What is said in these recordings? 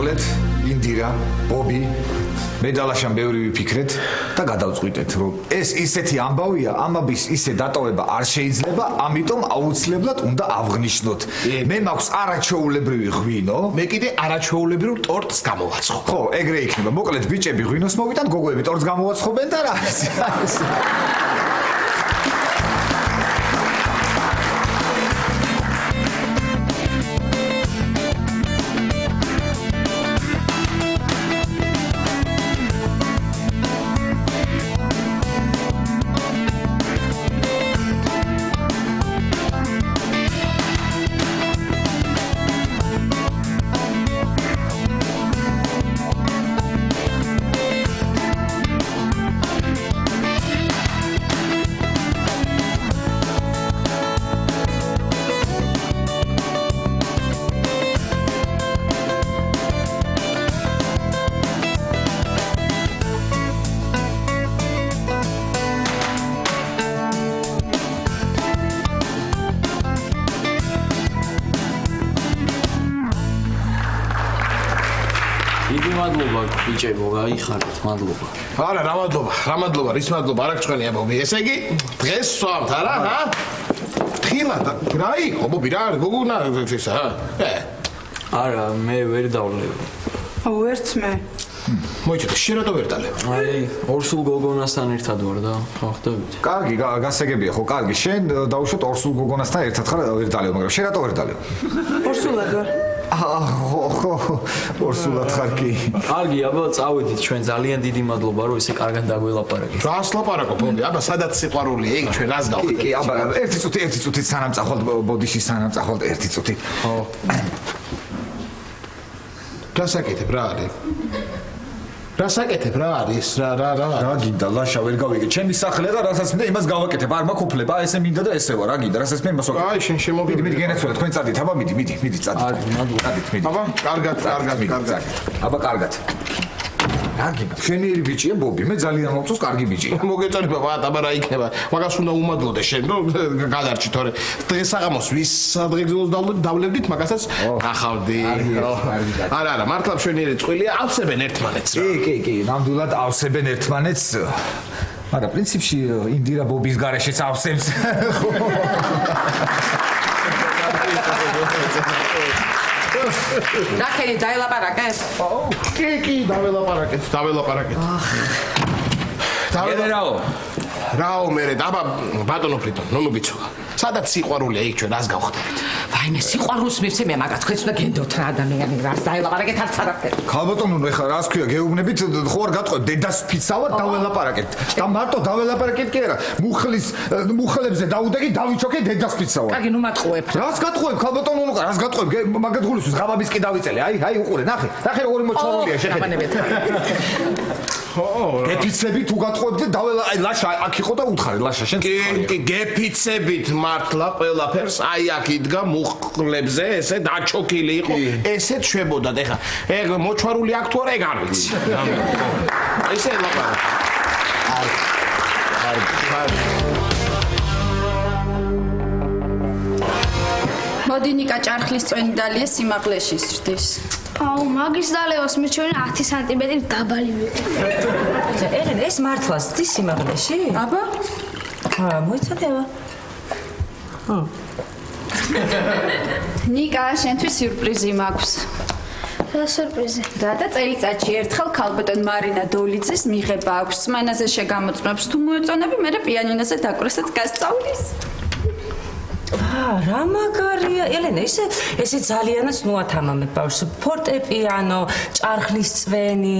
მოკლედ ინდირა, ბობი, მე დალაშან ბევრი ვიფიქრეთ და გადავწყვიტეთ, რომ ეს ისეთი ამბავია, ამბის ისე დატოვება არ შეიძლება, ამიტომ აუცილებლად უნდა ავღნიშნოთ. მე მაქვს არაჩვეულებრივი ღვინო, მე კიდე არაჩვეულებრივ ტორტს გამოვაცხობ. ხო, ეგრე იქნება. მოკლედ ბიჭები ღვინოს მოვიტან, გოგოები ტორტს გამოვაცხობენ და რა. ბიჭებო, გაიხარეთ, მადლობა. არა, რა მადლობა, რის მადლობა, არ აქვს ჩვენი აბობი. ესე იგი, დღეს სვამთ, არა, ჰა? თხილად, რა იყო, ბობი, რა არის, გოგონა ესა, ჰა? არა, მე ვერ დავლევ. ვერც მე. მოიჭედე, შენ რატო ვერ დალევ? აი, ორსულ გოგონასთან ერთად ვარ და ხვდებით. კარგი, გასაგებია, ხო, კარგი. შენ დაუშვათ ორსულ გოგონასთან ერთად ხარ ვერ დალევ, მაგრამ შენ რატო ვერ დალევ? ორსულად ვარ. ხო, ორსულად ხარ კი. კარგი, აბა წავედით ჩვენ ძალიან დიდი მადლობა რომ ესე კარგად დაგველაპარაკეთ. რას ლაპარაკობ, ბობი? აბა სადაც სიყვარულია, ეგ ჩვენ რას გავხდით? კი, აბა ერთი წუთი სანამ წახვალთ ბოდიში სანამ წახვალთ ერთი წუთი. ხო. გასაკეთებ რა არის? რასაკეთებ რა არის? რა გინდა ლაშა ვერ გავიგე. ჩემი სახლია და რასაც მინდა იმას გავაკეთებ. არ მაქვს უფლება, ესე მინდა და ესევა რა გინდა, რასაც მე იმას ვაკეთებ. აი შენ შემოვიდი. მიდი გენაცვალე, თქვენ წადით, აბა მიდი, წადით. კარგი, მადლობა. წადით, მიდი. აბა, კარგად. აბა კარგად. რა გინდა? შენიერი ბიჭია ბობი, მე ძალიან მომწონს კარგი ბიჭია. მოგეწონება, აბა რა იქნება. მაგას უნდა უმადლოდე შენ, რომ გადარჩი თორე. დღეს საღამოს ვის სადღეგრძელოს დავლევდით, მაგასაც ახავდი. არა, მართლა შენიერი წყვილია, ავსებენ ერთმანეთს რა. კი, ნამდვილად ავსებენ ერთმანეთს. მაგრამ პრინციპში ინდირა ბობის გარეშეც ავსებს. რაკენი დაელაპარაკეთ? კი, დაველაპარაკეთ. რაო მე აბა ბატონო ფრიტონ, ნუ მოგიცოლა. სადაც სიყვარულია იქ ჩვენ რას გავხდებით? ვაიმე სიყვარულს მივცე მე მაგას თქვენც უნდა გენდოთ რა ადამიანი რას დაელაპარაკეთ არც არაფერი. ქალბატონო ეხლა რას ქვია გეუბნებით ხო არ გატყვევ დედას ფიცავად დაველაპარაკეთ. და მარტო დაველაპარაკეთ კი არა. მუხლებზე დაუდეგი დავიჩოქე დედას ფიცავად. კარგი ნუ მატყუებ. რას გატყვევ ქალბატონო რას გატყვევ მაგათ გულისთვის ღაბაბის კი დავიწელე. აი უყურე ნახე როგორი მოჩვეულია შეხედე. ხო გეფიცები თუ გატყვევდით დაველა აი ლაშა აქ იყო და უთხარი ლაშა შენ კი გეფიცებით მართლა ყველაფერს აი აქ იდგა მუხლებზე ესე დაჩოქილი იყო ესეც შვებოდათ ეხა ეგ მოჩვარული აქ თუ არა ეგ არ ვიცი ესე ლაპარაკ მოდი ნიკა ჭარხლის წვენი დალია სიმაღლეში ზრდის. აუ მაგის დალევას მირჩევენ 10 სანტიმეტრი დაბალი ვიყო. ერენ ეს მართლა ზრდის სიმაღლეში? აბა? მოიცადევა. ნიკა, შენთვის სიურპრიზი მაქვს. რა სიურპრიზი? და წელიწადში ერთხელ ქალბატონ მარინა დოლიძის მიღება აქვს. სმენაზე შეგამოწმებს თუ მოეწონები, მე პიანინოზე დაკვრასაც გასწავლის. რა მაგარია ელენა ესე ძალიანაც ნუათამამებ ბავშვს ფორტეპიანო ჭარხლის წვენი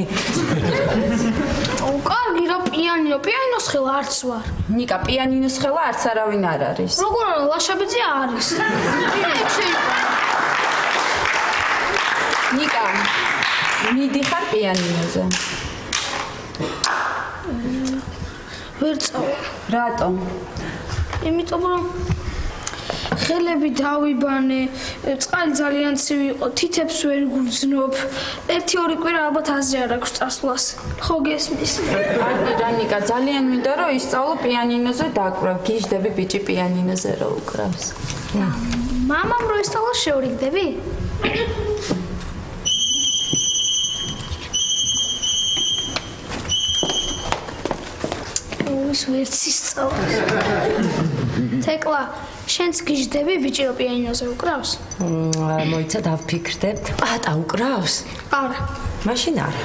კარგი რა პიანინოს ხელა არც ვარ ნიკა პიანინოს ხელა არც არავინ არ არის როგორ არა ლაშაბიძე არის ნიკა მიდიხარ პიანინოზე ვერ წავა რატომ იმიტომ რომ ხელები დავიბანე, წყალი ძალიან ცივი იყო, თითებს ვერ გურძნობ. 1-2 კვირა ალბათ აზრი არ აქვს წასვლას. ხო გესმის? კარგი რანიკა, ძალიან მინდა რომ ისწავლო პიანინოზე დაკვრა. გიждები ბიჭი პიანინოზე რო უკრავს. მამამ რო ისწავლო შეურიგდები? ვერც ისწავლეს. თეკლა, შენც გიждები ბიჭო პიანინოზე უკრავს? მოიცა დავფიქრდე. პატა უკრავს? არა. მაშინ არა.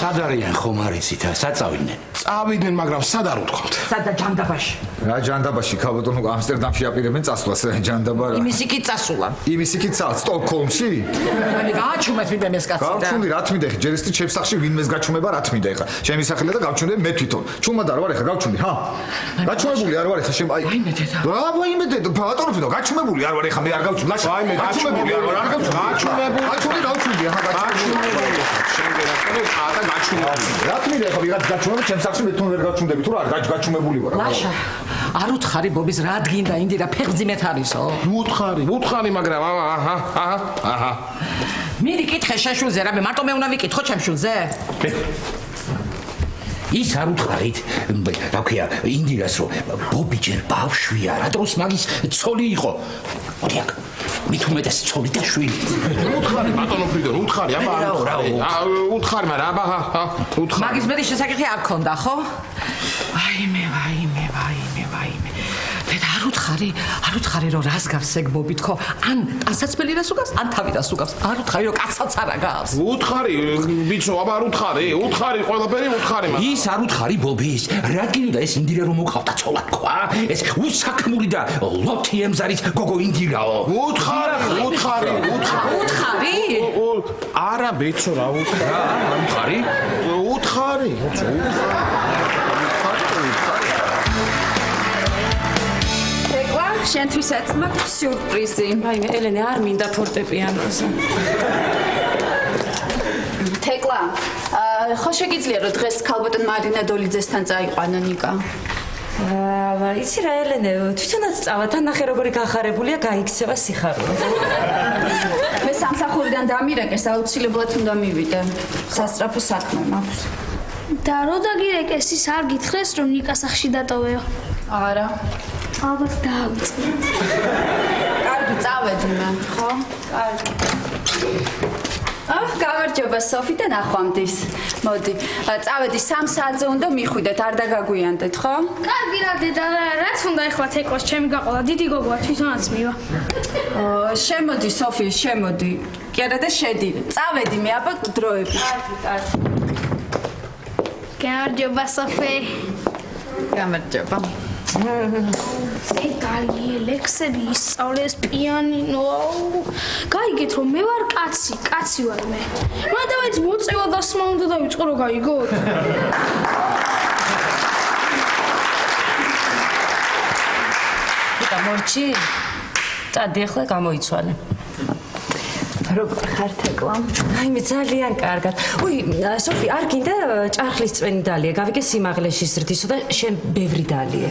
სად არიან ხომ არისით? საწავიდნენ. წავიდნენ, მაგრამ სად არ უთქვამთ? სადა ჯანდაბაში. რა ჯანდაბაში ქალბატონო ამსტერდამში აპირებენ წასვლას ჯანდაბა რა. იმისი კი წასულა. იმისი კი წავ სტოკჰოლმში? მე გააჩუმეთ ვინმეს კაცი და. გავჩუნდი რა თმინდა ხე ჯერ ისეთი ჩემსახში ვინმეს გაჩუმება რა თმინდა ხა. ჩემი სახელი და გავჩუნდი მე თვითონ. ჩუმად არ ვარ ხა გავჩუნდი ჰა. გაჩუმებული არ ვარ ხა შენ აი. ვაიმე დედა. რა ვაიმე დედა ბატონო თვითონ გაჩუმებული არ ვარ ხა მე არ გავჩუნდი. ლაშა ვაიმე, გაჩუმებული არ ვარ არ გავჩუნდი. გაჩუმდი ახლა გაჩუმდი. რა თქმა უნდა ვიღაც გაჩუმება ჩემს სახში მე თვითონ ვერ გავჩუმდები თუ რა გაჩუმებული ვარ ლაშა არ უთხარი ბობის რა ადგინდა ინდირა ფეხძიმეთ არისო უთხარი მაგრამ აჰა მიდი კითხე შეშულზე რა მე მარტო მე უნდა ვიკითხო ჩემშულზე ის არ უთხარით რა ქვია ინდირას რომ ბობი ჯერ ბავშვია რა დროს მაგის ცოლი იყო მოდი აქ მით უმეტეს ცოლი და შვილი უთხარი ბატონო ფრიდონ უთხარი აბა უთხარი მაგრამ აბა უთხარი მაგის მეტი შესაკითხი არ ქონდა ხო ვაიმე დედა არ უთხარი რომ რას გავს ეგ ბობით ხო ან ტანსაცმელი რას უგავს ან თავი რას უგავს არ უთხარი რომ კაცსაც არა გავს უთხარი ბიჭო აბა არ უთხარი ყველაფერი უთხარი მაგრამ ის არ უთხარი ბობის რადგან და ეს ინდირა რომ მოყავდა ცოლად ყვა ეს უსაქმური და ლოთი ემზარის გოგო ინდირაო უთხარი არა ბიჭო რა უთხარი შენთვისაც მაქვს სიურპრიზი. ვაიმე, ელენე არ მინდა ფორტეპიანოზე. თეკლა, ხო შეგიძლია რომ დღეს ქალბატონ მარინა დოლიძესთან წაიყვანო ნიკა? იცი რა ელენე, თვითონაც წავა თან ნახე როგორი გახარებულია, გაიქცევა სიხარული. მე სამსახურიდან დამირეკეს, აუცილებლად უნდა მივიდე. სასწრაფო საქმე მაქვს. და რო დაგირეკეს ის არ გითხრეს რომ ნიკა სახში დატოვეო? არა. ალბათ დაავიწყე. კარგი, წავედი მე, ხო? კარგი. გამარჯობა სოფი და ნახვამდის. მოდი, წავედი 3 საათზე უნდა მიხვიდეთ, არ დაგაგვიანდეთ, ხო? კარგი რა დედა, რაც უნდა ეხლა თეკლას ჩემი გაყოლა, დიდი გოგოა თვითონაც მივა. შემოდი სოფი, შემოდი. კი არა და შედი. წავედი მე აბა დროები. კარგი. გამარჯობა სოფი. გამარჯობა. კარგი ლექსები ისწავლეს პიანინო. გაიგეთ რომ მე ვარ კაცი ვარ მე. მანდავეც მოწევა დასმა უნდა დავიწყო რომ გაიგოთ. და მორჩი? წადი ახლა გამოიცვალე. როგორ ხარ თეკლა? აიმე ძალიან კარგად. უი, სოფი, არ გინდა ჭარხლის წვენი დალია, გავიგე სიმაღლეში ზრდისო და შენ ბევრი დალიე.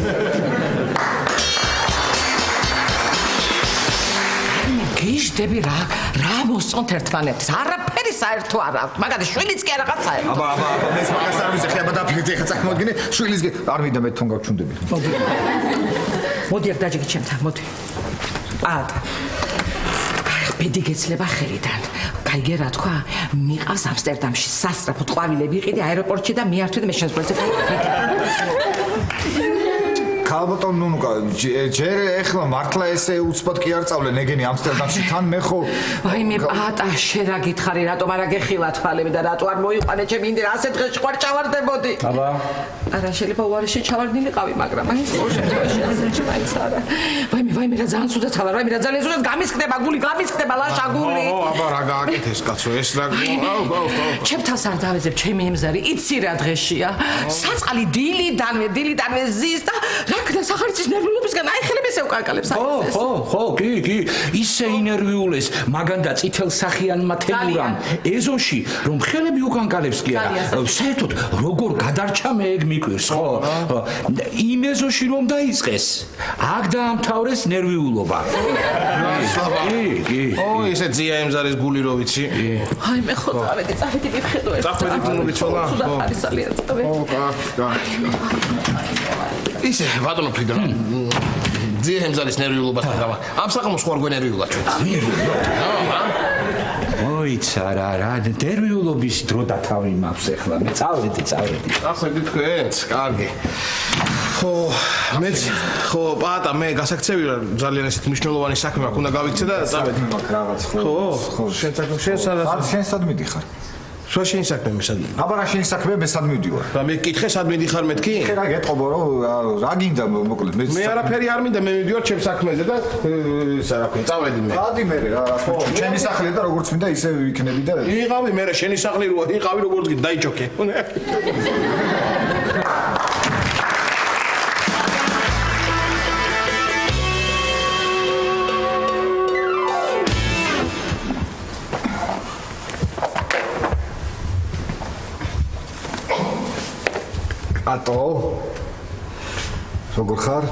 გიждები რა მოსწონთ ერთმანეთს არაფერი საერთო არ აქვს მაგარი შვილიც კი რაღაც საერთო აბა მე მაგას არ ვიცი ხება დაფიქრდი ხა წარმოადგინე შვილის არ მინდა მე თვითონ გავჩუნდები მოდი აქ დაჯიგი ჩემთან მოდი ატა ბედი გეცლება ხელიდან გაიგე რა თქვა მიყავს ამსტერდამში სასწრაფო ყვავილები იყიდე აეროპორტში და მიართვიდე მე შენს პროცესზე ქალბატონ ნუნუკა ჯერ ეხლა მართლა ესე უცბად კი არ წავლენ ეგენი ამსტერდამში თან მე ხო ვაიმე პატა შენ რა გითხარი რატომ არა გეხილა თვალები და რატო არ მოიყვანე ჩემი ინდირა ასე დღეს ხوار ჩავარდებოდი აბა არა შეიძლება უარიში ჩავარდნილიყავი მაგრამ აი ეს შემთხვევაში ასე ჩაიცა არა ვაიმე რა ძალიან სუდად ხარ ვაიმე რა ძალიან სუდად გამისკდება გული გამისკდება ლაშა გული აბა რა გააკეთეს კაცო ეს რა ჩემთანს არ დავეძებ ჩემი ემზარი იცი რა დღეშია საწყალი დილიდანვე ზის და და სახარიცის ნერვიულობისგან აი ხელები ესე უკაკალებს ხო კი ისე ინერვიულეს მაგან და წითელ სახიანმა თემურამ ეზოში რომ ხელები უკანკალებს კი არა საერთოდ როგორ გადარჩა მე ეგ მიკვირს ხო იმ ეზოში რომ დაიწყეს აქ დაამთავრეს ნერვიულობა კი ესე ძია ემზარის გული რო ვიცი აი მე ხო წავედი მივხედო ეს წავედი მოვიცვალა ხო არის ძალიან წავედი ისე ბატონო ფრიდონ ძია ემზარის ნერვიულობასთან გავა ამ საყმოს ხوار გვენერვიულა ჩვენ მოიცა რა ნერვიულობის დრო და თავი მაქვს ახლა მე წავედი ახლა თქვენს კარგი ხო პატა მე გასაქცევი ძალიან ესეთ მნიშვნელოვანი საქმე მაქვს უნდა გავიქცე და წავედი რაღაც ხო შენ სად მიდიხარ სულ შენ საქმე მე სად აბა რა შენ საქმე მე სად მივდივარ და მე გკითხე სად მიდიხარ მეთქი რა გეტყობო რომ რა გინდა მოკლედ მე არაფერი არ მინდა მე მივდივარ ჩემს საქმეზე და საქმე წავედი მე გადი მე რა ჩემი სახლია და როგორც მინდა ისე ვიქნები და იყავი მე შენი სახლი როა იყავი როგორც გინდა დაიჯოქე ატო როგორ ხარ?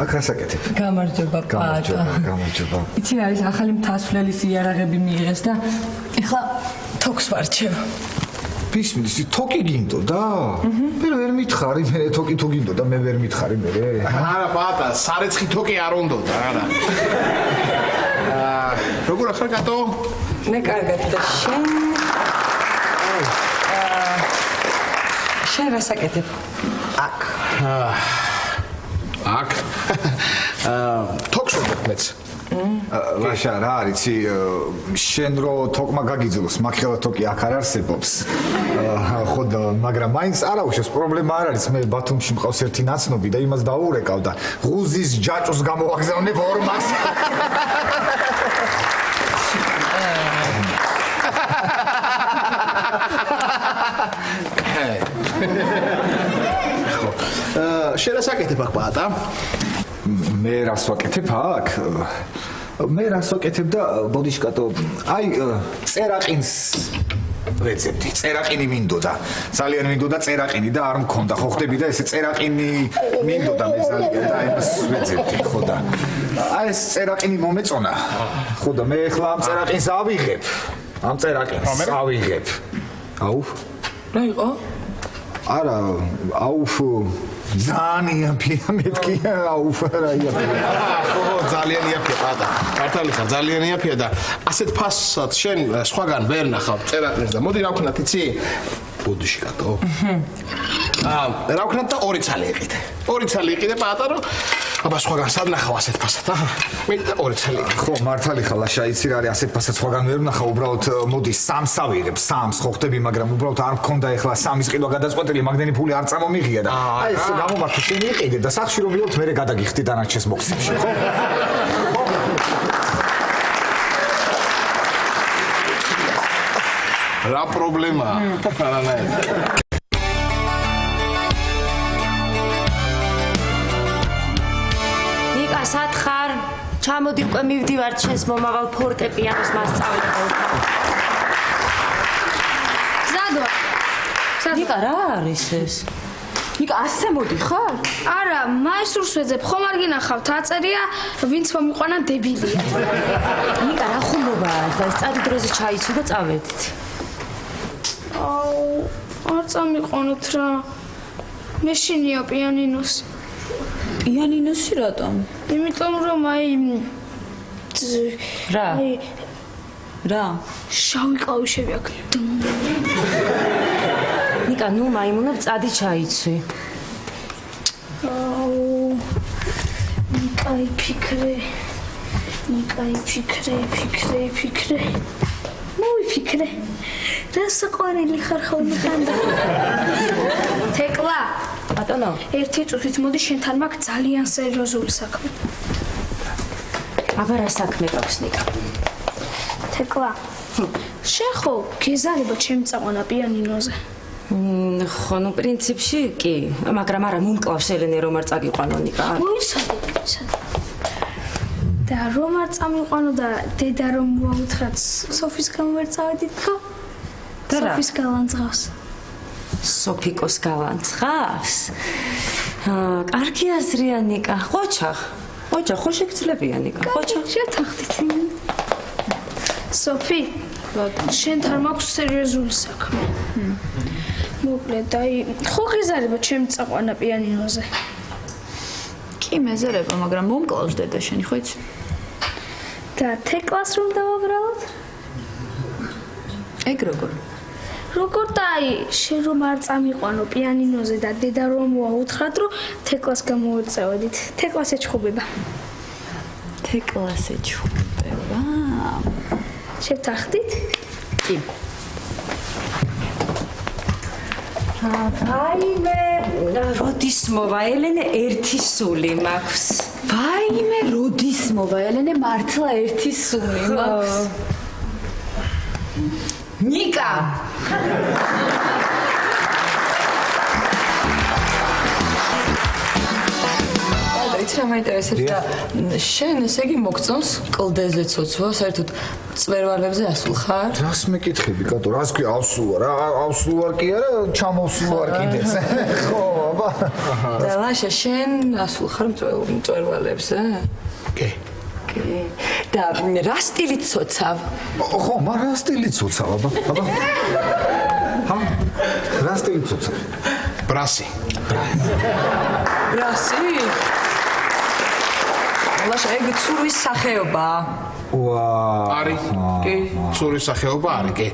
აქ ასაკეთებ. გამარჯობა პატა. გამარჯობა. იცი არის ახალი მთასვლელის იარაღები მიიღეს და ეხლა თოქს ვარჩევ. ბისმის თოკი გინდო და? მე ვერ მითხარი, მე თოკი თუ გინდო და მე ვერ მითხარი მე. არა პატა, სარეცხი თოკი არ უნდა არა. როგორ ხარ კატო? მე კარგად და შენ შენ რასაკეთებ? აქ. აქ. თოქს ვაკეთებ. ლაშა რა არიცი შენ რო თოკმა გაგიძლოს მაგხელა თოკი აქ არ არსებობს ხო და მაგრამ მაინც არა უშავს პრობლემა არ არის მე ბათუმში მყავს ერთი ნაცნობი და იმას დაურეკავ და ღუზის ჯაჭვს გამოვაგზავნებ ორმას შენ რას აკეთებ აქ პატა? მე რას ვაკეთებ აქ? მე რას ვაკეთებ და ბოდიშკატო აი წერაყინს რეცეპტი წერაყინი მინდოდა ძალიან მინდოდა წერაყინი და არ მქონდა ხო ხდები და ესე წერაყინი მინდოდა მე ძალიან და იმას რეცეპტი ხო და აი ეს წერაყინი მომეწონა ხო და მე ახლა ამ წერაყინს ავიღებ ამ წერაყინს ავიღებ აუ რა იყო? არა აუფ ძალიან იაფია მეთქი აუფ რა იაფია ხო ძალიან იაფია პატა მართალი ხარ ძალიან იაფია და ასეთ ფასად შენ სხვაგან ვერ ნახავ წერაყინს და მოდი რა ვქნათ იცი ბოდიში კატო რა ვქნათ და ორი ცალი იყიდე პატა რომ აბა სხვაგან სად ნახავ ასეთ ფასად მე და ორი ცალი ხო მართალი ხარ ლაშა იცი რა არის ასეთ ფასად სხვაგან ვერ ნახავ უბრალოდ მოდი სამს ავიღებ სამს ხო ხდები მაგრამ უბრალოდ არ მქონდა ეხლა სამის ყიდვა გადაწყვეტილი მაგდენი ფული არ წამომიღია და აი ეს გამომართე შენ იყიდე და სახში რომ ვიყოთ მე გადაგიხდი დანარჩენს მოხსებში ხო რა პრობლემაა არანაირი სად ხარ? ჩამოდი უკვე მივდივარ ჩვენს მომავალ ფორტეპიანოს მასწავლებლად. ზადო. ნიკა რა არის ეს? ნიკა ასე მოდიხარ? არა, მაისურს ვეძებ, ხომ არ გინახავთ, აწერია, ვინც მომიყვანა დებილია. ნიკა რა ხუმრობაა და ეს წადი დროზე ჩაიცვი და წავედით. აუ, არ წამიყვანოთ რა. მე შინია პიანინოსი. პიანინოსი რატომ? იმიტომ რომ აი რა? შავი ყავიშები აქვს. ნიკა, ნუ მაიმუნებ წადი ჩაიცვი. აუ. ნიკაი ფიქრე. მოვიფიქრე. რა საყვარელი ხარ ხოლმე ხანდა. თეკლა ბატონო, ერთი წუთით მოდი შენთან მაქვს ძალიან სერიოზული საქმე. აბა რა საქმე გაქვს ნიკა? თეკლა. შენ ხო გეზარება ჩემი წაყვანა პიანინოზე? ხო, ნუ პრინციპში კი, მაგრამ არა მომკლავს ელენე რომ არ წაგიყვანო ნიკა. მოიცადე. და რომ არ წამიყვანო და დედა რომ მოაუთხრათ სოფის გამო ვერ წავედით ხო? სოფის გალანძღავს. სოფიკოს გალანძღავს? კარგი აზრია ნიკა. ყოჩა, ხო შეგძლებია ნიკა. ყოჩა, შეთანხმდით. სოფი, შენთან მაქვს სერიოზული საქმე. მოკლედ, აი, ხო გეზარება ჩემი წაყვანა პიანინოზე? კი მეზარება, მაგრამ მომკლავს დედა შენი, ხო იცი? და თეკლას რომ დავაბრალოთ? ეგ როგორ? როგორ და აი, შენ რომ არ წამიყვანო პიანინოზე და დედა რომ მოაუთხრათ, რომ თეკლას გამოვეწევოდით. თეკლას ეჩხუბება. თეკლას ეჩხუბება. შევთანხმდით? კი. ვაიმე, როდის მოვა ელენე ერთი სული მაქვს. ვაიმე, როდის მოვა ელენე მართლა ერთი სული მაქვს. ნიკა. იცი რა მაინტერესებს და შენ ესე იგი მოგწონს კლდეზე ცოცვა, საერთოდ წვერვალებზე ასულ ხარ? რას მეკითხები, კატო, რას ქვია ავსულვარ? ავსულვარ კი არა, ჩამოვსულვარ კიდეც. ხო, აბა. და ლაშა შენ ასულ ხარ მწვერვალებზე? კი. და რა სტილით ცოცავ? ხო, მაგრამ რა სტილით ცოცავ, აბა? რა სტილით ცოცავ? ბრასი. ბრასი? ლაშა ეგ ცურვის სახეობაა. არის. კი. ცურვის სახეობა არის, კი.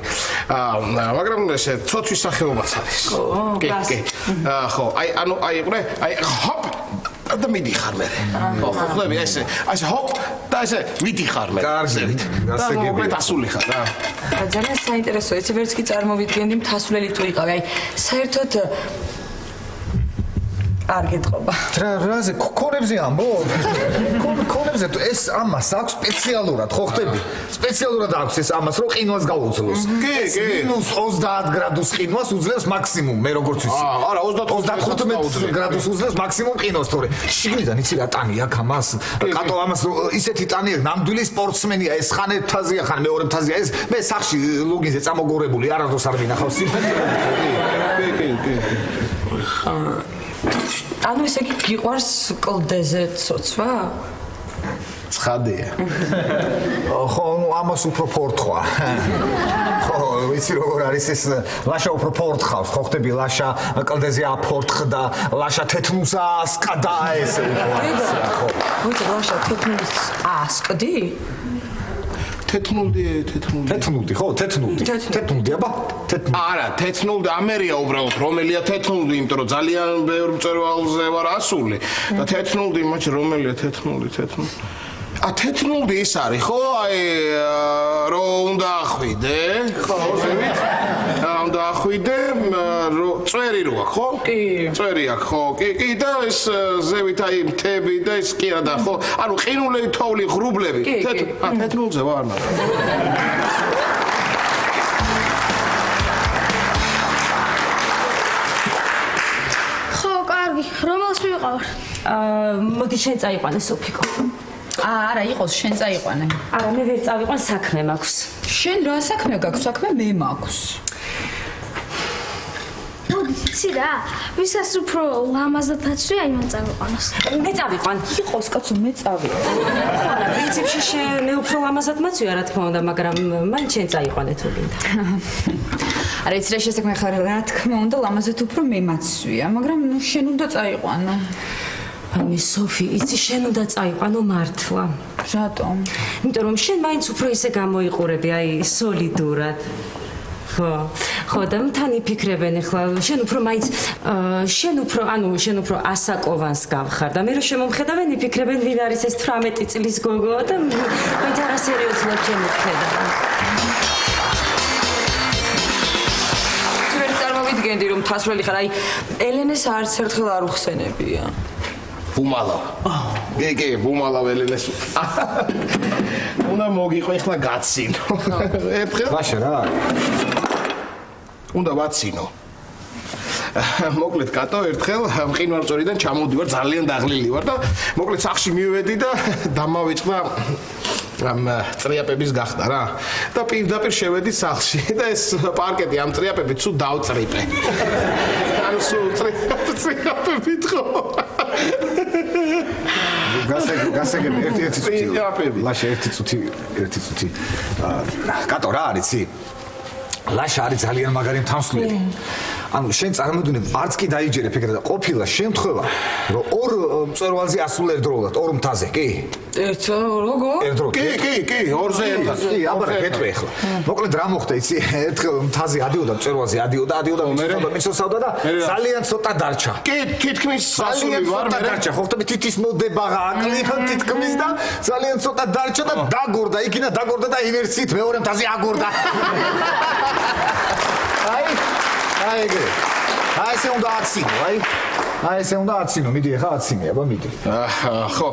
მაგრამ ესე ცოცვის სახეობაც არის. კი. ხო, აი ყურე, აი ჰოპ და მიდიხარ მე. ხო, ხლები ესე ჰოპ და ესე მიდიხარ მე. კარგი, გასაგები. და ასული ხარ რა. ძალიან საინტერესოა, ეს ვერც კი წარმოვიდგენდი მთასვლელი თუ იყავი. აი, საერთოდ არ გეტყობა. რაზე ქონებზე ამბობ? ქონებზე ეს ამას აქვს სპეციალურად, ხო ხტები? სპეციალურად აქვს ეს ამას, რომ ყინვას გაუძლოს. კი. -30 გრადუს ყინვას უძლებს მაქსიმუმ, მე როგორც ვიცი. არა, 35 გრადუს უძლებს მაქსიმუმ ყინვას, თორე შიგნიდან იცი რა ტანი აქვს ამას? კატო ამას ისეთი ტანი აქვს, ნამდვილი სპორტსმენია, ეს ხან ერთთაზია, ხან მეორე თაზია, ეს მე სახში ლუგინზე წამოგორებული, არასდროს არ მინახავს. კი. ანუ ესე იგი გიყვარს კლდეზე ცოცვა? ცხადია. ხო, ნუ ამას უფრო ფორთხვა. ხო, ვიცი როგორ არის ეს ლაშა უფრო ფორთხავს, ხო ხტები ლაშა კლდეზე აფორთხდა, ლაშა თეთრუნს ასკდა ესე უფრო. ხო. ვიცი ლაშა თეთრუნს ასკდი? თეთნულდი, ხო, თეთნულდი, აბა, თეთნულდი. არა, თეთნულდი ამერია უბრალოდ, რომელია თეთნულდი, იმიტომ რომ ძალიან ბევრ მწვერვალზე ვარ ასული და თეთნულდი, მაჩ რომელია თეთნულდი. თეთნულდი ის არის, ხო, აი რო უნდა ახვიდე, ხო, ზევით? უნდა ახვიდე, წვერი რო აქვს, ხო? კი. წვერი აქვს, ხო, კი და ეს ზევით აი მთები და ეს კი არა და ხო, ანუ ყინულები, თოვლი, ღრუბლები. თეთნულზე ვარ მაგრამ. ხო, კარგი, რომელს მივყავარ? მოდი შენ წაიყვანე სოფიკო. არა, იყოს შენ წაიყვანე. არა, მე ვერ წავიყვან, საქმე მაქვს. შენ რა საქმე გაქვს? საქმე მე მაქვს. იცი რა, ვისაც უფრო ლამაზადაცვია, იმან წავიყვანოს. მე წავიყვან. იყოს კაცო, მე წავიყვან. არა, პრინციპში შენ უფრო ლამაზად მაცვია, რა თქმა უნდა, მაგრამ მან შენ წაიყვანე თუ გინდა. არა, იცი რა შესაქმე ხარ, რა თქმა უნდა, ლამაზად უფრო მე მაცვია, მაგრამ ნუ შენ უნდა წაიყვანო. ამი სოფი, იცი შენ უნდა წაიყვანო მართლა. რატომ? იმიტომ რომ შენ მაინც უფრო ისე გამოიყურები, აი, სოლიდურად. ხო, და თან იფიქრებენ ახლა, შენ უფრო ასაკოვანს გავხარ და მე რო შემომხედავენ, იფიქრებენ ვინ არის ეს 18 წლის გოგო და მაინც არასერიოზულად შემოხედავენ. ვერ წარმოვიდგენდი რომ თასვლელი ხარ, აი, ელენეს არც ერთხელ არ უხსენებია. ბუმალა. კი, ბუმალა ველენეს. უნდა მოგიყო ახლა გაცინო. ერთხელ ლაშა რა. უნდა ვაცინო. მოკლედ კატო ერთხელ მყინვარწვერიდან ჩამოვდივარ, ძალიან დაღლილი ვარ და მოკლედ სახში მივედი და დამავიწყდა ამ წრიაპების გახდა რა. და პირდაპირ შევედი სახში და ეს პარკეტი ამ წრიაპებით სულ დავწრიპე. ანუ სულ წრიაპებით ხო. გასაგები ერთი წუთი. ლაშა ერთი წუთი. კატო რა არის იცი? ლაშა არის ძალიან მაგარი მთამსვლელი. ანუ შენ წარმოვიდგინე არც კი დაიჯერებ ეგრე და ყოფილა შემთხვევა რომ ორ მწვერვალზე ასულ ერთდროულად ორ მთაზე კი ერთ როგორ ერთდროულად კი ორზე ერთად კი აბა გეტყვი ახლა მოკლედ რა მოხდა იცი ერთხელ მთაზე ადიოდა მწვერვალზე ადიოდა მიწოსავდა და ძალიან ცოტა დარჩა კი თითქმის სასული ვარ მე დარჩა ხო ხტები თითის მოდება აკლიხა თითქმის და ძალიან ცოტა დარჩა და დაგორდა იქინა დაგორდა და ინერციით მეორე მთაზე აგორდა აი ეგრე აი ესე უნდა აცინო აი ესე უნდა აცინო მიდი ახლა აცინე აბა მიდი ხო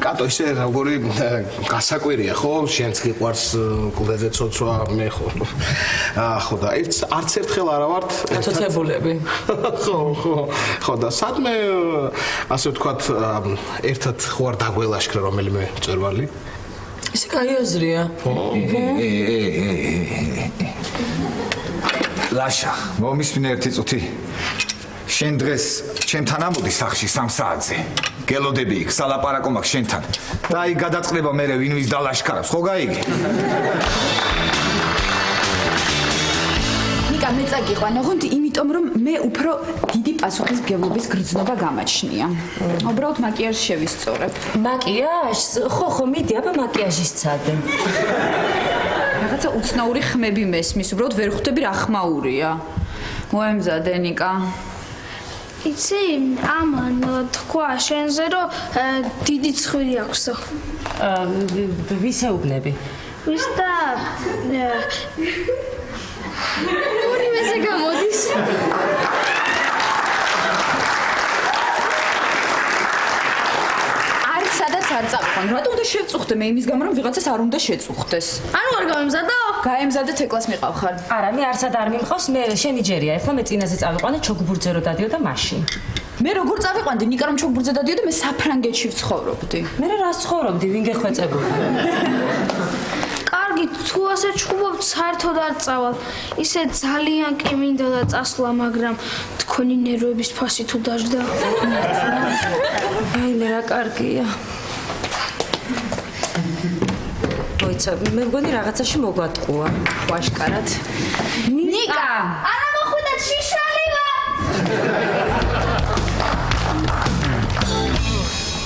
კატო ისე როგორი გასაკვირია ხო შენც გიყვარს კლდეზე ცოცვა მე ხო და არც ერთხელ არა ვართ ცოცებულები ხო და სადმე ასე ვთქვათ ერთად ხო არ დაგველაშქრე რომელიმე მწვერვალი ისე კაი აზრია ლაშა მომისმინე ერთი წუთი შენ დღეს ჩემთან ამოდი სახლში 3 საათზე გელოდები იქ სალაპარაკო მაქვს შენთან და აი გადაწყდება მე ვინ ვის დალაშქარებს ხო გაიგე ნიკა მე წაგიყვანა ოღონდ იმიტომ რომ მე უფრო დიდი პასუხისმგებლობის გრძნობა გამაჩნია უბრალოდ მაკიაჟს შევისწორებ მაკიაჟს ხო მიდი აბა მაკიაჟის წადე რაღაცა უცნაური ხმები მესმის უბრალოდ ვერ ხვდები რა ხმაურია მოემზადე ნიკა იცი ამან თქვა შენზე რომ დიდი ცხვირი აქვსო ვისეუბნები ვის და ორივეზე გამოდის სადაც არ წაყვან რატომ უნდა შევწუხდე მე იმის გამო რომ ვიღაცას არ უნდა შეწუხდეს ანუ არ გამემზადო გაემზადეთ ეკლას მიყავხარ არა მე არსად არ მიმყავს მე შენიჯერია ეხლა მე წინაზე წავიყვანე ჩოგბურძე რო დადიოდა მაშინ მე როგორ წავიყვანდი ნიკა რომ ჩოგბურძე დადიოდა მე საფრანგეთში ვცხოვრობდი მე რა ცხოვრობდი ვინ გეხვეწებული კარგი თუ ასე ჩხუბობთ საერთოდ არ წავალ ისე ძალიან კი მინდა და წასვლა მაგრამ თქვენი ნერვების ფასი თუ დაждდა აი მე რა კარგია მოიცა მე მგონი რაღაცაში მოგვატყუა ვაშკარად ნიკა არა მოხვიდეთ შიშვალილა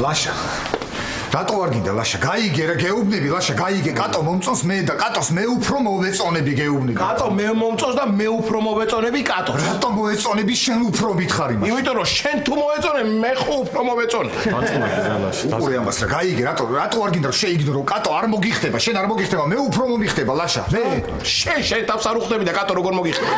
ლაშა რატო არ გინდა ლაშა გაიგე რა გეუბნები ლაშა გაიგე კატო მომწონს მე და კატოს მე უფრო მოვეწონები გეუბნები კატო მე მომწონს და მე უფრო მოვეწონები კატო რატო მოვეწონები შენ უფრო მითხარი მას იმიტომ რომ შენ თუ მოვეწონე მე ხო უფრო მოვეწონე უყურე ამას რა გაიგე რატო არ გინდა რომ შეიგნორო კატო არ მოგიხდება შენ არ მოგიხდება მე უფრო მომიხდება ლაშა მე შენ თავს არ უხდები და კატო როგორ მოგიხდება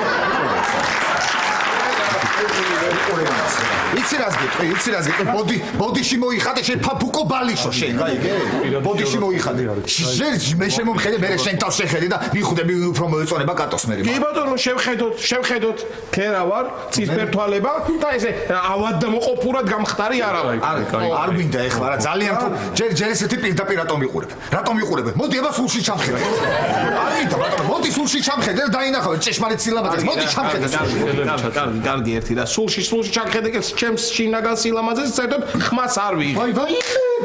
იცი რას გეტყვი ბოდიში მოიხადე შენ ფაფუკო ბალიშო შენ გაიგე ბოდიში მოიხადე მე შემომხედე მე შენ თავს შეხედე და მიხვდები უფრო მოეწონება კატოს მე კი ბატონო შევხედოთ ქერა ვარ ცისფერთვალება და ესე ავად და მოყופურად გამხდარი არა ვარ არ გვინდა ეხლა რა ძალიან ჯერ ესეთი პირდაპირ რატომ ვიყურებ მოდი აბა სულში ჩამხედე არ გინდა ბატონო მოდი სულში ჩამხედე და დაინახავ ჭეშმარიტ სილამაზეს მოდი ჩამხედე კარგი ერთი და სულში ჩამხედე ჩემს შინაგან სილამაზეს საერთოდ ხმას არ ვიღებ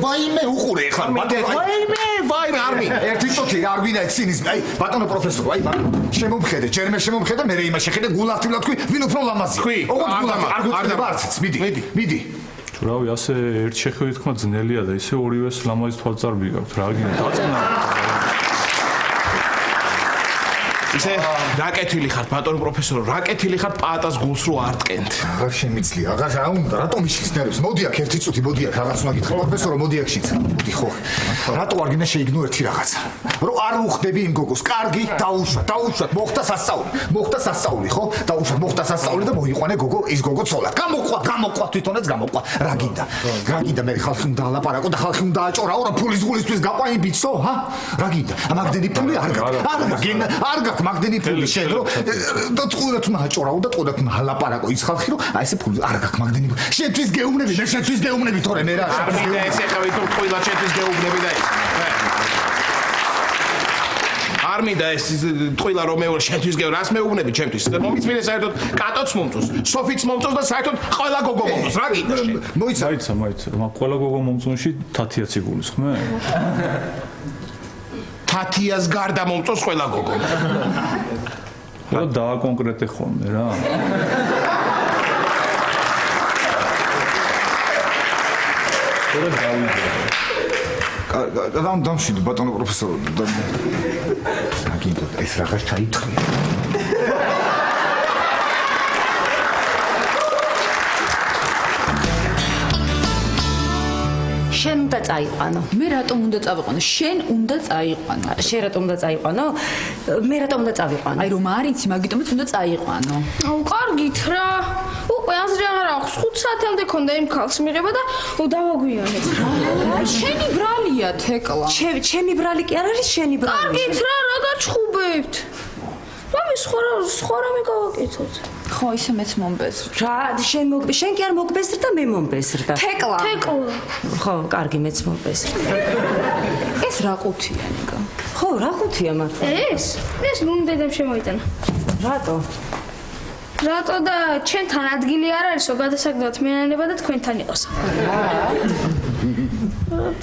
ვაიმე უყურე ეხლა ბატონო ვაიმე არმი ერთი წუთი არ გვინდა ცინიზმი აი ბატონო პროფესორო აი შემომხედე ჯერმე შემომხედე მე იმას შეხედე გულახდილა თქვი ვინ უფრო ლამაზია ოღონდ გულახ არ გვიწდება არციც მიდი რავი ასე ერთ შეხედვით თქმა ძნელია და ისე ორივეს ლამაზი თვალწარბი გაქვთ რა გინდა დაწნა ისე რაკეთილი ხარ ბატონო პროფესორო რაკეთილი ხარ პაატას გულს რო არ ტკენთ აღარ შემიძლია აღარ რა უნდა რატომ ისის ნერვს მოდი აქ ერთი წუთი მოდი აქ რაღაც უნდა გითხრა პროფესორო მოდი აქ შიცა მოდი ხო რატო არ გინდა შეიგნო ერთი რაღაცა რომ არ უხდები იმ გოგოს კარგი დაუშვათ მოხდა სასწაული ხო დაუშვათ მოხდა სასწაული და მოიყვანე გოგო ის გოგო ცოლად გამოყვა თვითონაც გამოყვა რა გინდა მე ხალხი უნდა ლაპარაკო და ხალხი უნდა აჭორაო რა ფულის გულისთვის გაყვა იმ ბიცო ჰა რა გინდა ამაგდენი ფული არ გაქვს მაგდენი ფული შენ რომ და წყუდათ უნდა აჭორაო და წყუდათ უნდა ლაპარაკო ის ხალხი რომ აი ესე ფული არ გაქვს მაგდენი შენთვის გეუბნები თორე მე რა ეს ეხავი თუ ყვილა შენთვის გეუბნები და არ მინდა ეს ტყილა რომეო შენთვის გეუბნები რას მეუბნები ჩემთვის მომიწმინე საერთოდ კატოც მომწონს სოფიც მომწონს და საერთოდ ყველა გოგო მომწონს რა გინდა შენ მოიცა მაგრამ ყველა გოგო მომწონში თათიაც იგულის ხმე თათიას გარდა მომწონს ყველა გოგო ხო დააკონკრეტე ხოლმე რა. ხოდა დავიდე. დამშვიდე ბატონო პროფესორო. აგინდო ეს რაღაც ჩაითხრია. შენ უნდა წაიყვანო. მე რატომ უნდა წავიყვანო? შენ უნდა წაიყვანო. შენ რატომ უნდა წაიყვანო? მე რატომ უნდა წავიყვანო? აი რომ არ იცი, მაგიტომაც უნდა წაიყვანო. აუ, კარგით რა. უკვე აზრი აღარ აქვს. 5 საათამდე ქონდა იმ ქალს მიღება და დავაგვიანე. აი შენი ბრალია თეკლა. ჩემი ბრალი კი არ არის შენი ბრალი. კარგით რა, რა გაჩხუბებთ? რამე სხვა რამე გავაკეთოთ. ხო, ისე მეც მომბეზრდა. რა, შენ კი არ მოგბეზრდა, მე მომბეზრდა. თეკლა. ხო, კარგი, მეც მომბეზრდა. ეს რა ყუთია ნიკა? ხო, რა ყუთია მართლა? ეს ნუ დედამ შემოიტანა. რატო? რატო და ჩემთან ადგილი არ არისო, გადასაგდოთ მენანება და თქვენთან იყოს.